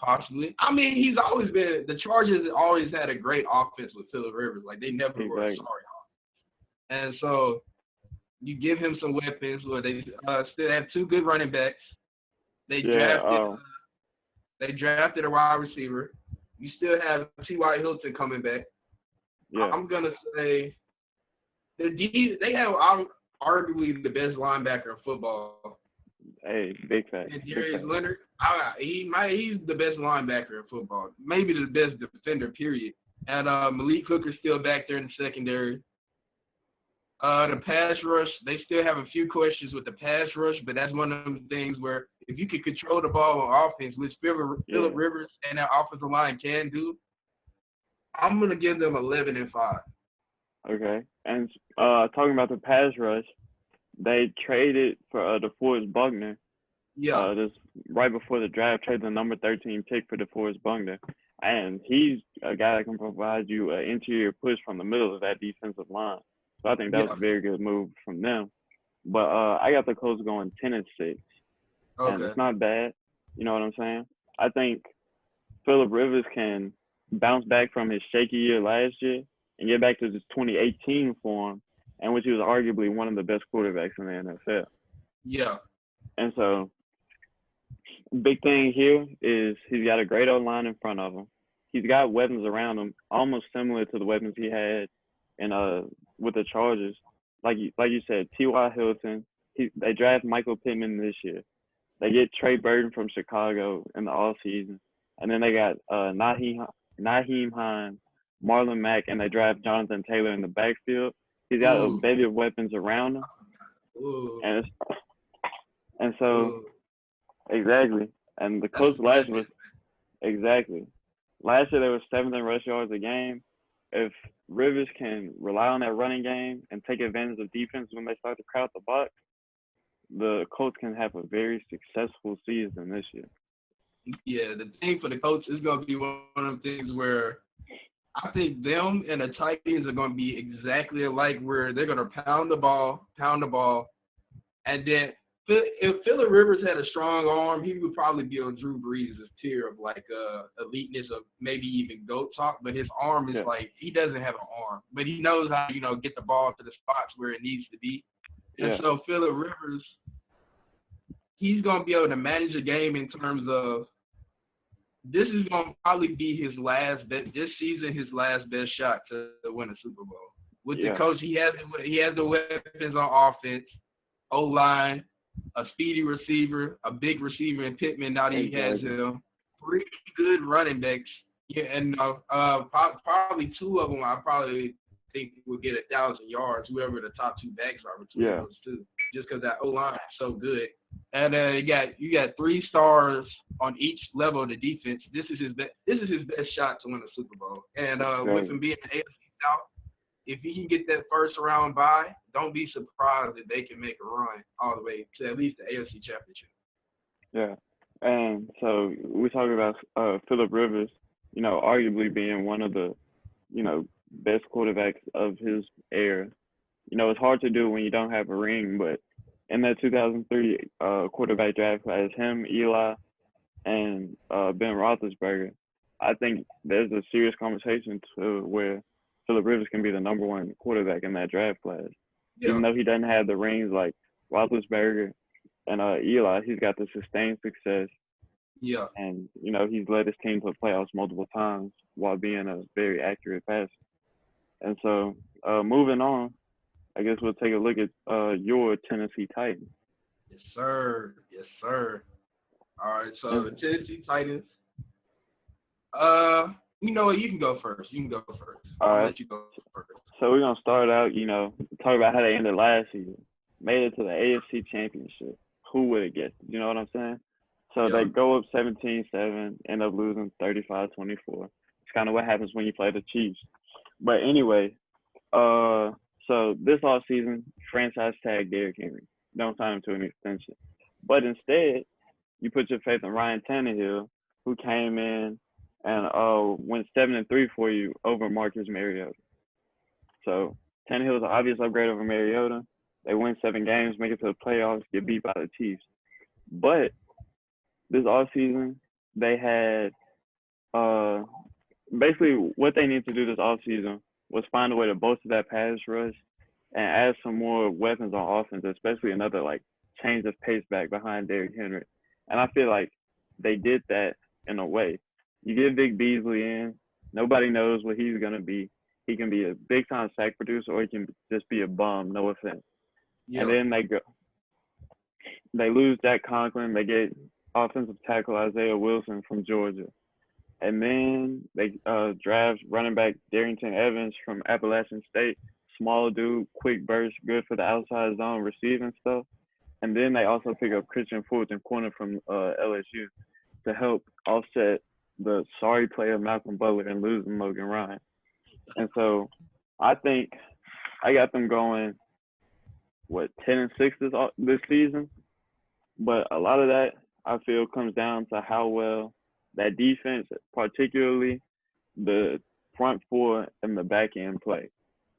Possibly. I mean, he's always been – the Chargers always had a great offense with Phillip Rivers. Like, they never were a sorry offense. And so you give him some weapons where they still have 2 good running backs. They drafted a wide receiver. You still have T.Y. Hilton coming back. Yeah. I'm going to say they have arguably the best linebacker in football. Hey, big fact. And Darius Leonard, he's the best linebacker in football. Maybe the best defender, period. And Malik Hooker's still back there in the secondary. The pass rush, they still have a few questions with the pass rush, but that's one of them things where if you can control the ball on offense, which Phillip Rivers and that offensive line can do, I'm going to give them 11-5. Okay. And talking about the pass rush, they traded for DeForest Buckner. Yeah. This right before the draft, traded the number 13 pick for DeForest Buckner. And he's a guy that can provide you an interior push from the middle of that defensive line. So I think that was a very good move from them. But I got the Colts going 10-6. Okay. And it's not bad. You know what I'm saying? I think Phillip Rivers can bounce back from his shaky year last year and get back to his 2018 form, in which he was arguably one of the best quarterbacks in the NFL. Yeah. And so, big thing here is he's got a great O-line in front of him. He's got weapons around him, almost similar to the weapons he had with the Chargers. Like you said, T.Y. Hilton. They draft Michael Pittman this year. They get Trey Burton from Chicago in the offseason. And then they got Naheem Hines, Marlon Mack, and they draft Jonathan Taylor in the backfield. He's got a bevy of weapons around him. And so, exactly. And the Colts last year they were 7th in rush yards a game. If Rivers can rely on that running game and take advantage of defense when they start to crowd the box, the Colts can have a very successful season this year. Yeah, the thing for the Colts is going to be one of them things where I think them and the Titans are going to be exactly alike, where they're going to pound the ball, and then if Phillip Rivers had a strong arm, he would probably be on Drew Brees' tier of like eliteness of maybe even GOAT talk, but his arm is like, he doesn't have an arm, but he knows how, get the ball to the spots where it needs to be. And so Phillip Rivers, he's going to be able to manage the game in terms of this is going to probably be his last best shot to win a Super Bowl. With the coach, he has the weapons on offense, O-line, a speedy receiver, a big receiver in Pittman. Now that he has him, 3 good running backs. Yeah, and probably 2 of them I probably think will get 1,000 yards. Whoever the top 2 backs are between those 2, just because that O-line is so good. And you got 3 stars on each level of the defense. This is his best shot to win a Super Bowl. And with him being the AFC South, if he can get that first round bye, don't be surprised if they can make a run all the way to at least the AFC Championship. Yeah, and so we talk about Phillip Rivers, arguably being one of the, best quarterbacks of his era. It's hard to do when you don't have a ring, but in that 2003 quarterback draft class, him, Eli, and Ben Roethlisberger, I think there's a serious conversation to where Phillip Rivers can be the number 1 quarterback in that draft class. Yeah. Even though he doesn't have the rings like Roethlisberger and Eli, he's got the sustained success. Yeah. And, he's led his team to the playoffs multiple times while being a very accurate passer. And so, moving on, I guess we'll take a look at your Tennessee Titans. Yes, sir. Yes, sir. All right, so the Tennessee Titans. You know what? You can go first. I'll let you go first. So we're going to start out, talk about how they ended last season. Made it to the AFC Championship. Who would have guessed? You know what I'm saying? So they go up 17-7, end up losing 35-24. It's kind of what happens when you play the Chiefs. But anyway, so this offseason, franchise tag Derrick Henry. Don't sign him to an extension. But instead, you put your faith in Ryan Tannehill, who came in and went 7-3 for you over Marcus Mariota. So Tannehill is an obvious upgrade over Mariota. They win 7 games, make it to the playoffs, get beat by the Chiefs. But this offseason, they had basically what they need to do this offseason was find a way to bolster that pass rush and add some more weapons on offense, especially another like change of pace back behind Derrick Henry. And I feel like they did that in a way. You get Vic Beasley in, nobody knows what he's gonna be. He can be a big time sack producer or he can just be a bum, no offense. Yeah. And then they lose Jack Conklin, they get offensive tackle Isaiah Wilson from Georgia. And then they draft running back Darrington Evans from Appalachian State. Small dude, quick burst, good for the outside zone receiving stuff. And then they also pick up Christian Fulton, corner from LSU, to help offset the sorry play of Malcolm Butler and losing Logan Ryan. And so I think I got them going, 10-6 this season. But a lot of that I feel comes down to how well that defense, particularly the front four and the back end play.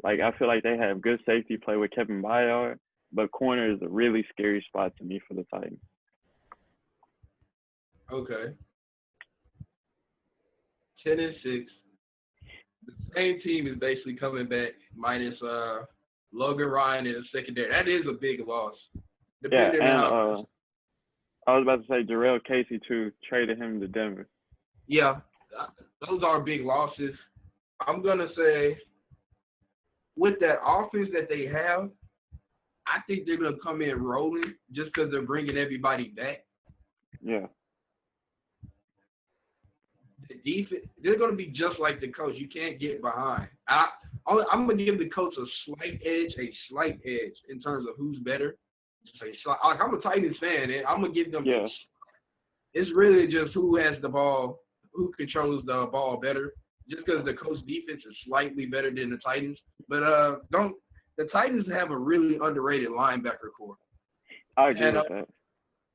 Like, I feel like they have good safety play with Kevin Byard, but corner is a really scary spot to me for the Titans. Okay. 10-6. The same team is basically coming back minus Logan Ryan in the secondary. That is a big loss. Yeah, and I was about to say Jarrell Casey too, traded him to Denver. Yeah, those are big losses. I'm gonna say with that offense that they have, I think they're gonna come in rolling just because they're bringing everybody back. Yeah. The defense, they're gonna be just like the coach. You can't get behind. I'm gonna give the coach a slight edge in terms of who's better. Like, I'm a Titans fan, and I'm gonna give them. Yeah. It's really just who has the ball, who controls the ball better. Just because the coach defense is slightly better than the Titans, but the Titans have a really underrated linebacker core. I agree with that.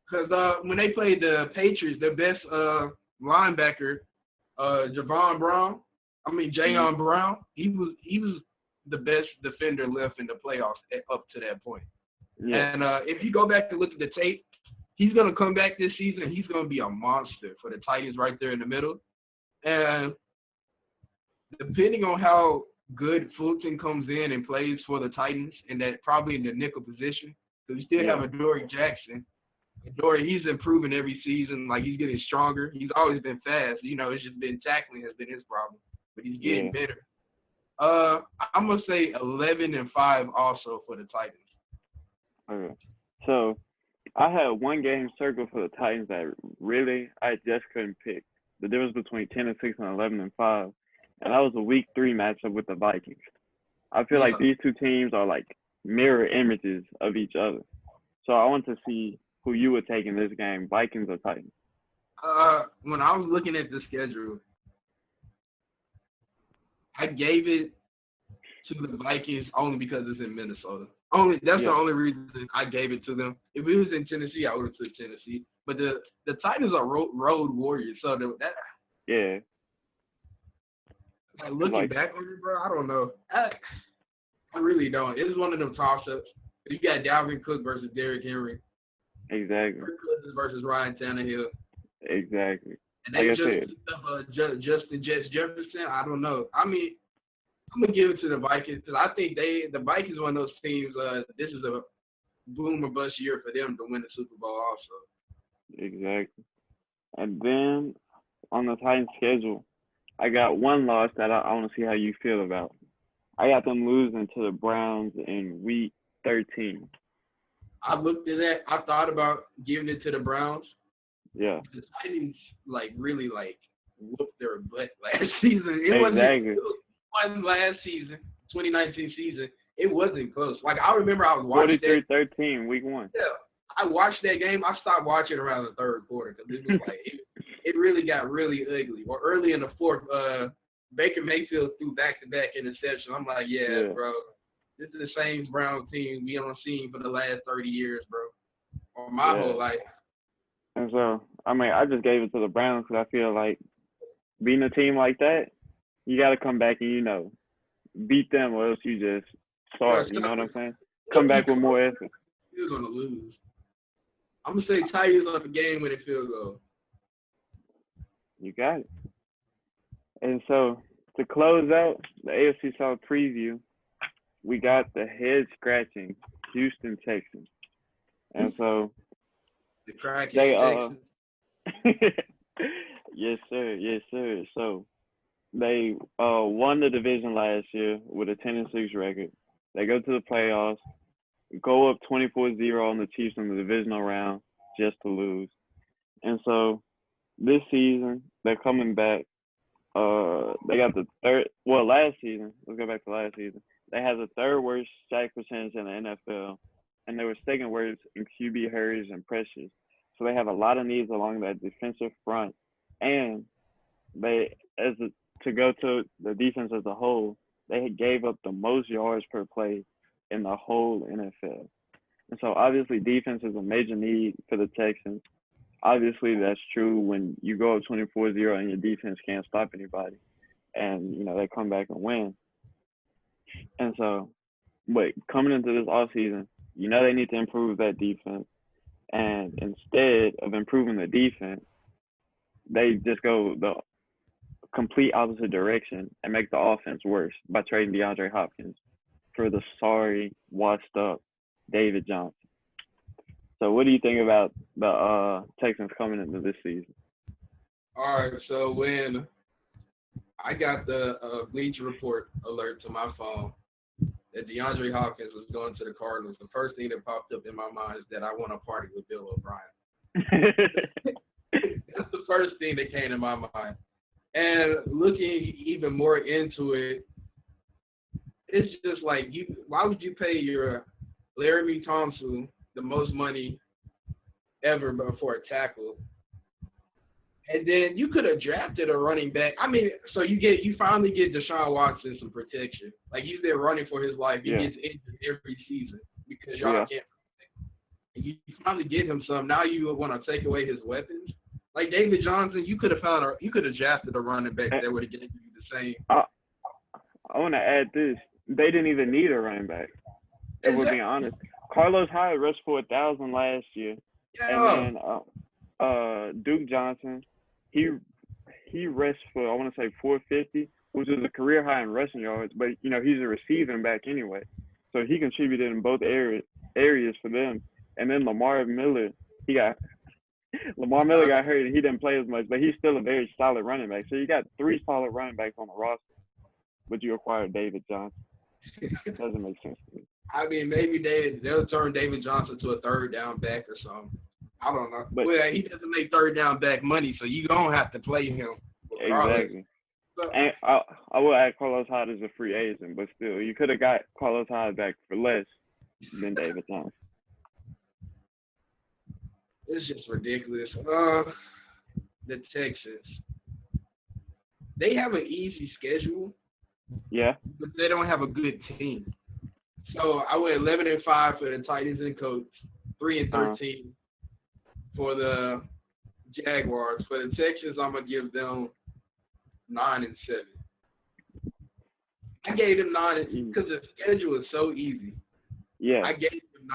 Because when they played the Patriots, their best linebacker, Jayon Brown, he was the best defender left in the playoffs up to that point. Yeah. And if you go back and look at the tape, he's going to come back this season. He's going to be a monster for the Titans right there in the middle. And depending on how good Fulton comes in and plays for the Titans, and that probably in the nickel position, because we still have Adoree Jackson. Adoree, he's improving every season. Like, he's getting stronger. He's always been fast. You know, it's just been tackling has been his problem. But he's getting better. I'm going to say 11-5 also for the Titans. Okay. So I had one game circled for the Titans that really I just couldn't pick. The difference between 10-6 and 11-5. And that was a week 3 matchup with the Vikings. I feel like these two teams are like mirror images of each other. So I want to see who you would take in this game, Vikings or Titans. When I was looking at the schedule, I gave it to the Vikings only because it's in Minnesota. That's the only reason I gave it to them. If it was in Tennessee, I would have took Tennessee. But the Titans are road warriors, so Like, looking back on it, bro, I don't know. I really don't. It's one of them toss-ups. You got Dalvin Cook versus Derrick Henry. Exactly. Kirk Cousins versus Ryan Tannehill. Exactly. And they Justin Jefferson. I don't know. I mean, I'm gonna give it to the Vikings because I think the Vikings are one of those teams. This is a boom or bust year for them to win the Super Bowl, also. Exactly. And then on the Titans schedule, I got one loss that I want to see how you feel about. I got them losing to the Browns in Week 13. I looked at that. I thought about giving it to the Browns. Yeah. The Titans really whooped their butt last season. It wasn't last season, 2019 season. It wasn't close. Like, I remember I was watching 43-13, Week 1. Yeah. I watched that game. I stopped watching around the third quarter because it was like it really got really ugly. Or early in the fourth, Baker Mayfield threw back-to-back interceptions. I'm like, bro, this is the same Browns team we haven't seen for the last 30 years, bro, or my whole life. And so, I mean, I just gave it to the Browns because I feel like beating a team like that, you got to come back and, beat them or else you just start. You know what I'm saying? Come back with more effort. You're going to lose. I'm going to say Titans on the game-winning field goal. You got it. And so to close out the AFC South preview, we got the head scratching Houston Texans. And so The Kraken they yes sir. So they won the division last year with a 10-6 record. They go to the playoffs, go up 24-0 on the Chiefs in the divisional round just to lose. And so this season they're coming back. They got the last season. Let's go back to last season. They had the third worst sack percentage in the NFL, and they were second worst in QB hurries and pressures. So they have a lot of needs along that defensive front, and to go to the defense as a whole, they gave up the most yards per play in the whole NFL. And so obviously defense is a major need for the Texans. Obviously that's true when you go up 24-0 and your defense can't stop anybody, and they come back and win. And so, but coming into this offseason, they need to improve that defense. And instead of improving the defense, they just go the complete opposite direction and make the offense worse by trading DeAndre Hopkins for the sorry, washed up David Johnson. So what do you think about the Texans coming into this season? All right, so when I got the Bleacher Report alert to my phone that DeAndre Hopkins was going to the Cardinals, the first thing that popped up in my mind is that I want to party with Bill O'Brien. That's the first thing that came to my mind. And looking even more into it, it's just like, why would you pay your Laramie Thompson the most money ever for a tackle? And then you could have drafted a running back. I mean, so you finally get Deshaun Watson some protection. Like, he's there running for his life. He gets injured every season because y'all can't protect him. And you finally get him some. Now you want to take away his weapons. Like David Johnson, you could have drafted a running back that would have given you the same. I want to add this. They didn't even need a running back. If we're being honest. Carlos Hyde rushed for 1,000 last year. Yeah. And then Duke Johnson, he rushed for, I want to say 450, which is a career high in rushing yards, but he's a receiving back anyway. So he contributed in both areas for them. And then Lamar Miller got hurt and he didn't play as much, but he's still a very solid running back. So you got 3 solid running backs on the roster, but you acquired David Johnson. It doesn't make sense to me. I mean, maybe they'll turn David Johnson to a third down back or something. I don't know. But he doesn't make third down back money, so you don't have to play him. Exactly. So, and I will add Carlos Hyde as a free agent, but still, you could have got Carlos Hyde back for less than David Johnson. It's just ridiculous. The Texans, they have an easy schedule. Yeah. But they don't have a good team. So I went 11-5 for the Titans and Colts, 3-13 for the Jaguars. For the Texans, I'm gonna give them 9-7. I gave them 9 because the schedule is so easy. Yeah. I gave them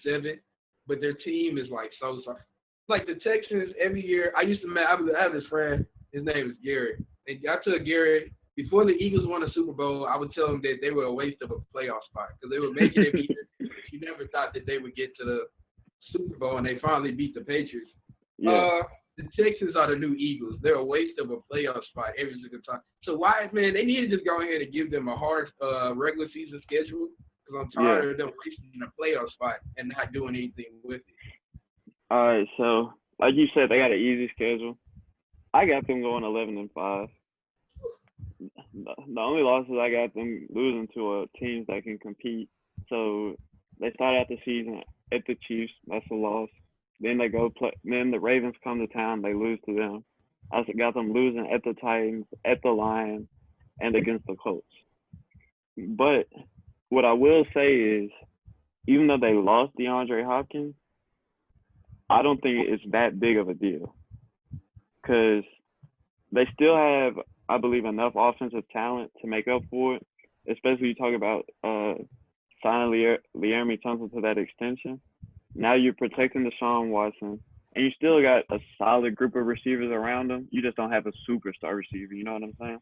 9-7, but their team is like so sorry. Like the Texans every year. I have this friend. His name is Garrett. And I took Garrett. Before the Eagles won a Super Bowl, I would tell them that they were a waste of a playoff spot because they were making it every year. You never thought that they would get to the Super Bowl, and they finally beat the Patriots. Yeah. The Texans are the new Eagles. They're a waste of a playoff spot every single time. So why, man, they need to just go ahead and give them a hard regular season schedule because I'm tired of them wasting a playoff spot and not doing anything with it. All right, so like you said, they got an easy schedule. I got them going 11-5. The only losses I got them losing to teams that can compete. So they start out the season at the Chiefs. That's a loss. Then they go play. Then the Ravens come to town. They lose to them. I got them losing at the Titans, at the Lions, and against the Colts. But what I will say is, even though they lost DeAndre Hopkins, I don't think it's that big of a deal because they still have, I believe, enough offensive talent to make up for it, especially you talk about signing Laramie Thompson to that extension. Now you're protecting Deshaun Watson, and you still got a solid group of receivers around them. You just don't have a superstar receiver. You know what I'm saying?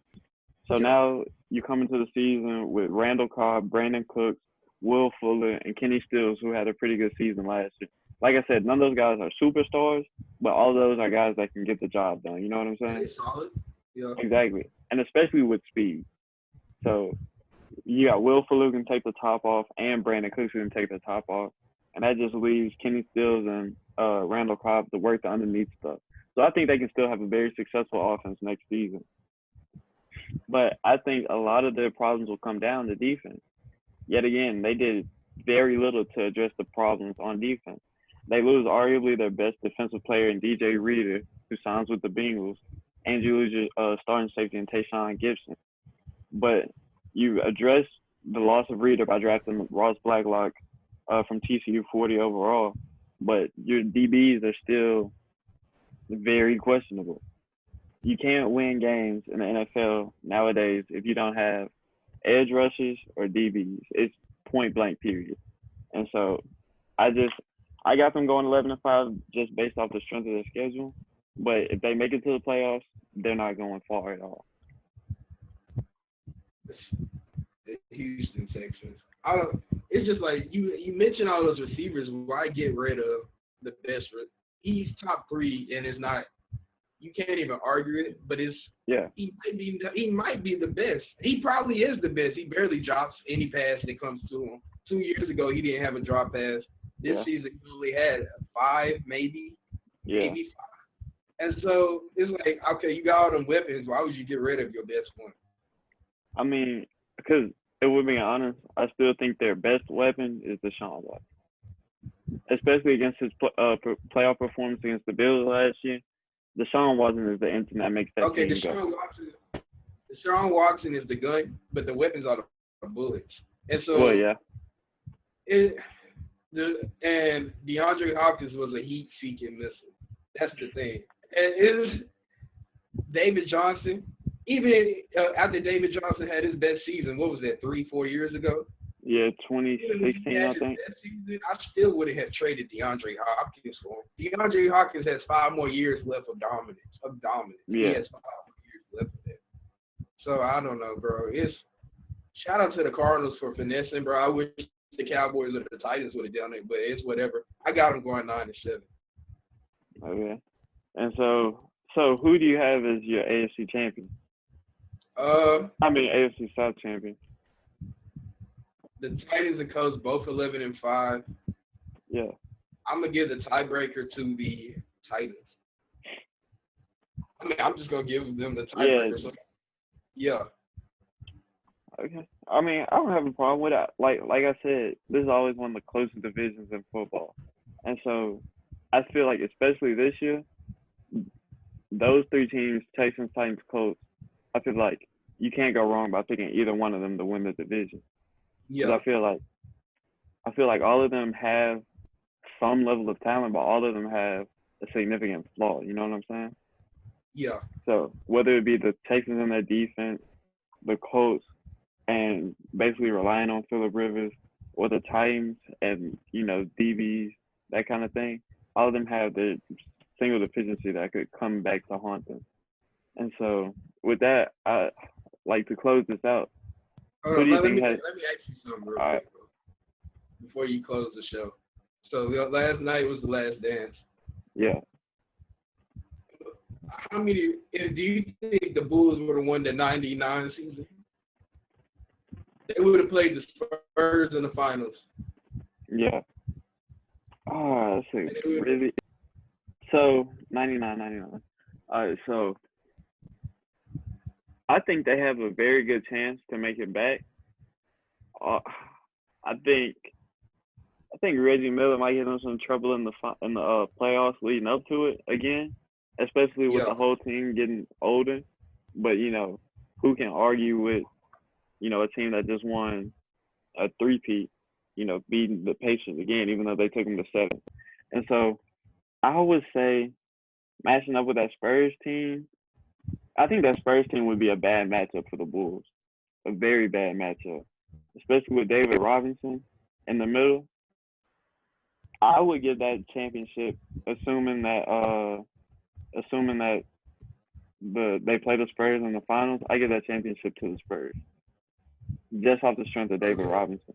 So now you come into the season with Randall Cobb, Brandon Cooks, Will Fuller, and Kenny Stills, who had a pretty good season last year. Like I said, none of those guys are superstars, but all those are guys that can get the job done. You know what I'm saying? They're solid. Yeah. Exactly. And especially with speed. So you got Will Fuller who can take the top off and Brandon Cooks who can take the top off. And that just leaves Kenny Stills and Randall Cobb to work the underneath stuff. So I think they can still have a very successful offense next season. But I think a lot of their problems will come down to defense. Yet again, they did very little to address the problems on defense. They lose arguably their best defensive player in DJ Reader, who signs with the Bengals, and you lose your starting safety in Tayshaun Gibson. But you address the loss of Reader by drafting Ross Blacklock from TCU 40 overall, but your DBs are still very questionable. You can't win games in the NFL nowadays if you don't have edge rushers or DBs. It's point blank, period. And so I got them going 11-5 just based off the strength of their schedule. But if they make it to the playoffs, they're not going far at all. Houston Texans. It's just like you mentioned all those receivers. Why get rid of the best? He's top 3, and it's not. You can't even argue it. But he might be the best. He probably is the best. He barely drops any pass that comes to him. 2 years ago, he didn't have a drop pass. This season, he only had 5, maybe 5. And so it's like, okay, you got all them weapons. Why would you get rid of your best one? I mean, because if we're being honest, I still think their best weapon is Deshaun Watson, especially against his playoff performance against the Bills last year. Deshaun Watson is the engine that makes that team go. Deshaun Watson is the gun, but the weapons are the bullets. And so, and DeAndre Hopkins was a heat-seeking missile. That's the thing. And it was David Johnson. Even after David Johnson had his best season, what was that, 3-4 years ago? Yeah, 2016, I think. Season, I still wouldn't have traded DeAndre Hopkins for him. DeAndre Hopkins has 5 more years left of dominance. Yeah. He has 5 more years left of that. So I don't know, bro. Shout out to the Cardinals for finessing, bro. I wish the Cowboys or the Titans would have done it, but it's whatever. I got them going 9-7. Okay. And so who do you have as your AFC champion? AFC South champion. The Titans and Colts both 11-5. Yeah. I'm gonna give the tiebreaker to the Titans. I'm just gonna give them the tiebreaker. Yeah. Okay. I don't have a problem with that. Like I said, this is always one of the closest divisions in football, and so I feel like especially this year, those 3 teams, Texans, Titans, Colts, I feel like you can't go wrong by picking either one of them to win the division. Yeah. I feel like all of them have some level of talent, but all of them have a significant flaw. You know what I'm saying? Yeah. So whether it be the Texans and their defense, the Colts, and basically relying on Phillip Rivers, or the Titans and, DBs, that kind of thing, all of them have the single deficiency that could come back to haunt them. And so with that, I like to close this out. Who do you think has? Let me ask you something real quick, bro, before you close the show. So last night was the last dance. Yeah. Do you think the Bulls would have won the 99 season? They would have played the Spurs in the finals. Yeah. Oh, that's really. So 99. All right, so I think they have a very good chance to make it back. I think Reggie Miller might get them some trouble in the playoffs leading up to it again, especially with the whole team getting older. But who can argue with a team that just won a three-peat, beating the Pacers again, even though they took them to 7. And so I would say matching up with that Spurs team, I think that Spurs team would be a bad matchup for the Bulls, a very bad matchup, especially with David Robinson in the middle. I would give that championship, assuming that they play the Spurs in the finals. I give that championship to the Spurs, just off the strength of David Robinson.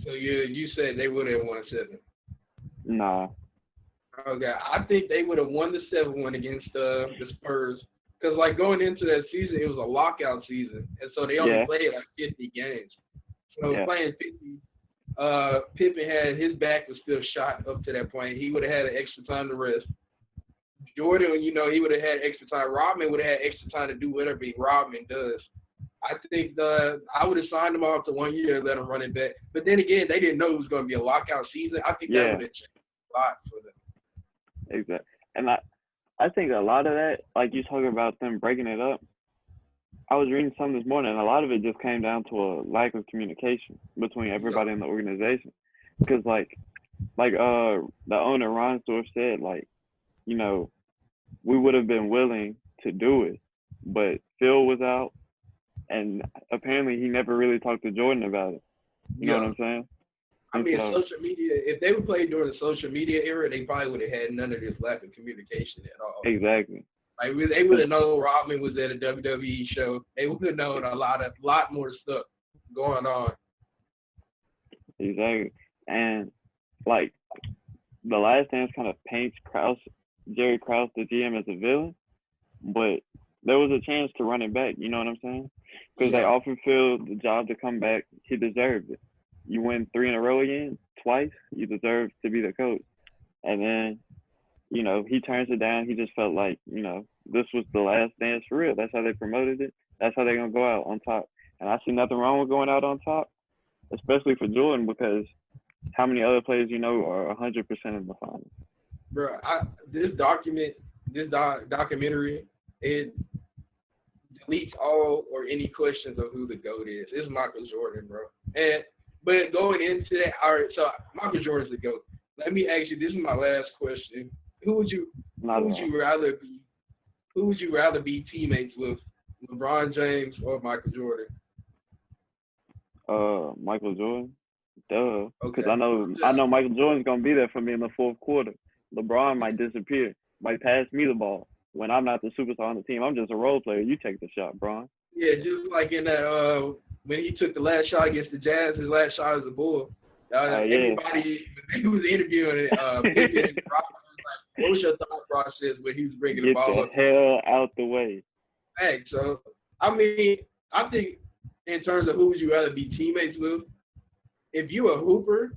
So you said they would have won 7. Nah. Okay, I think they would have won the 7th one against the Spurs. Because, like, going into that season, it was a lockout season. And so they only played, like, 50 games. So playing 50, Pippen had his back was still shot up to that point. He would have had an extra time to rest. Jordan, he would have had extra time. Rodman would have had extra time to do whatever Rodman does. I think I would have signed him off to 1 year and let him run it back. But then again, they didn't know it was going to be a lockout season. I think that would have changed a lot for them. Exactly. And I think a lot of that, like you talking about them breaking it up, I was reading something this morning, and a lot of it just came down to a lack of communication between everybody in the organization. Because, like the owner, Ron Storr, said, like, we would have been willing to do it, but Phil was out, and apparently he never really talked to Jordan about it. You know what I'm saying? I mean, social media, if they would play during the social media era, they probably would have had none of this lack of communication at all. Exactly. Like, they would have known Rodman was at a WWE show. They would have known a lot more stuff going on. Exactly. And, like, The Last Dance kind of paints Jerry Krause, the GM, as a villain, but there was a chance to run it back, you know what I'm saying? Because they offered Phil the job to come back. He deserved it. You win 3 in a row again, twice, you deserve to be the coach. And then, he turns it down. He just felt like, this was the last dance for real. That's how they promoted it. That's how they're going to go out on top. And I see nothing wrong with going out on top, especially for Jordan, because how many other players are 100% in the finals? Bro, this documentary, it deletes all or any questions of who the GOAT is. It's Michael Jordan, bro. But going into that, all right, so Michael Jordan's the GOAT. Let me ask you, this is my last question. Who would you rather be teammates with, LeBron James or Michael Jordan? Michael Jordan. Duh. Because I know Michael Jordan's gonna be there for me in the fourth quarter. LeBron might disappear, might pass me the ball when I'm not the superstar on the team. I'm just a role player. You take the shot, Bron. Yeah, just like in that when he took the last shot against the Jazz, his last shot as a Bull. Everybody, he was interviewing Pippen, what was your thought process when he was bringing the ball up? Get the hell out the way. Hey, so, I mean, I think in terms of who would you rather be teammates with, if you're a hooper,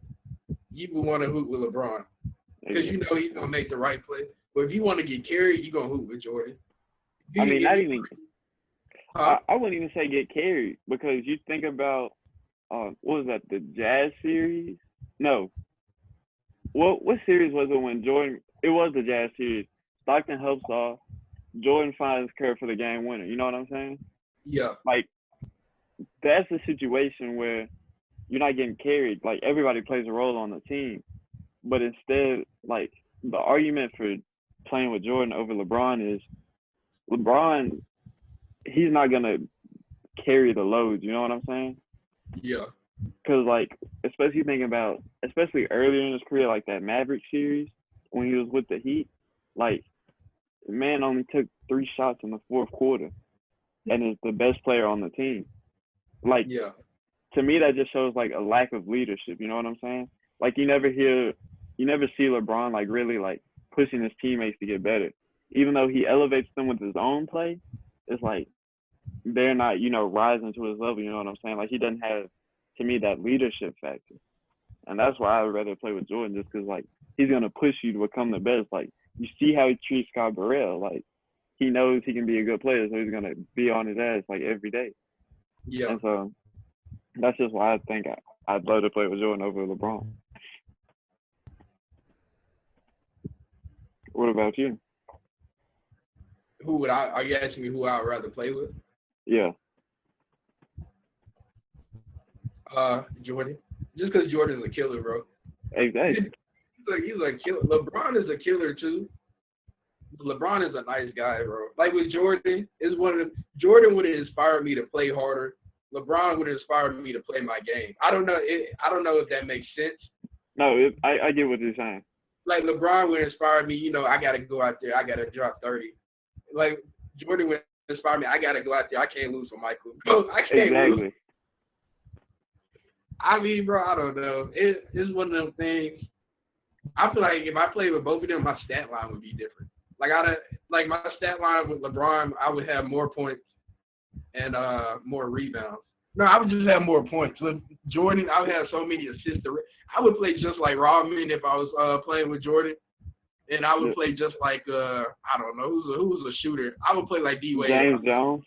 you would want to hoop with LeBron because he's going to make the right play. But if you want to get carried, you're going to hoop with Jordan. I wouldn't even say get carried because you think about, what was that, the Jazz series? No. What series was it when Jordan – it was the Jazz series. Stockton helps off. Jordan finds Kerr for the game winner. You know what I'm saying? Yeah. Like, that's a situation where you're not getting carried. Like, everybody plays a role on the team. But instead, like, the argument for playing with Jordan over LeBron is LeBron, he's not going to carry the load. You know what I'm saying? Yeah. Because, like, especially earlier in his career, like that Maverick series when he was with the Heat, like, the man only took 3 shots in the fourth quarter and is the best player on the team. Like, to me, that just shows, like, a lack of leadership. You know what I'm saying? Like, you never see LeBron, like, really, like, pushing his teammates to get better. Even though he elevates them with his own play, it's like they're not, rising to his level. You know what I'm saying? Like, he doesn't have, to me, that leadership factor. And that's why I would rather play with Jordan, just because, like, he's going to push you to become the best. Like, you see how he treats Scott Burrell. Like, he knows he can be a good player, so he's going to be on his ass, like, every day. Yeah. And so that's just why I think I'd love to play with Jordan over LeBron. What about you? Are you asking me who I would rather play with? Yeah. Jordan. Just because Jordan's a killer, bro. Exactly. He's a killer. LeBron is a killer too. LeBron is a nice guy, bro. Like with Jordan, Jordan would have inspired me to play harder. LeBron would have inspired me to play my game. I don't know if that makes sense, No, I get what you're saying. Like LeBron would inspire me. I got to go out there. I got to drop 30. Like Jordan would inspire me. I got to go out there. I can't lose for Michael. Bro, I can't lose. I mean, bro, I don't know. It's one of them things. I feel like if I played with both of them, my stat line would be different. Like my stat line with LeBron, I would have more points and more rebounds. No, I would just have more points. With Jordan, I would have so many assists. I would play just like Rodman if I was playing with Jordan, and I would play just like I don't know who was a shooter. I would play like D-Wade. James Jones.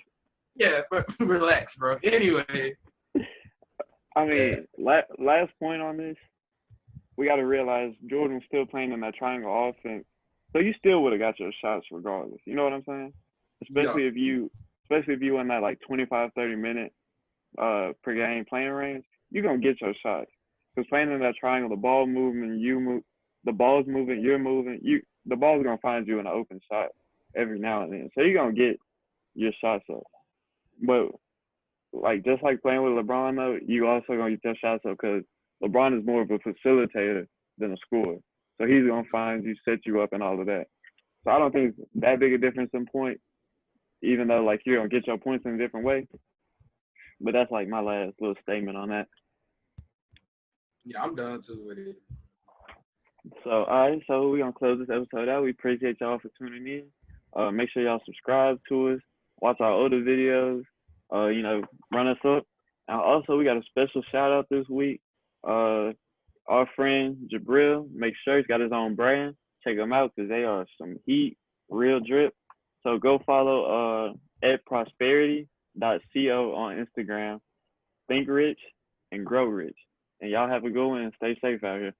Yeah, but relax, bro. Anyway. I mean, last point on this, we got to realize Jordan was still playing in that triangle offense, so you still would have got your shots regardless. You know what I'm saying? Especially if you in that like 25, 30 minute per game playing range, you're gonna get your shots. Because playing in that triangle, the ball moving, the ball's moving, you're moving, the ball's gonna find you in an open shot every now and then. So you're gonna get your shots up. But like just like playing with LeBron though, you also gonna get your shots up because LeBron is more of a facilitator than a scorer. So he's gonna find you, set you up, and all of that. So I don't think it's that big a difference in points, even though like you're gonna get your points in a different way. But that's like my last little statement on that. Yeah, I'm done too with it. So all right, so we're gonna close this episode out. We appreciate y'all for tuning in. Make sure y'all subscribe to us, watch our older videos, run us up. And also we got a special shout out this week. Our friend Jabril makes sure he's got his own brand. Check them out because they are some heat, real drip. So go follow @prosperity.co on Instagram. Think rich and grow rich. And y'all have a good one and stay safe out here.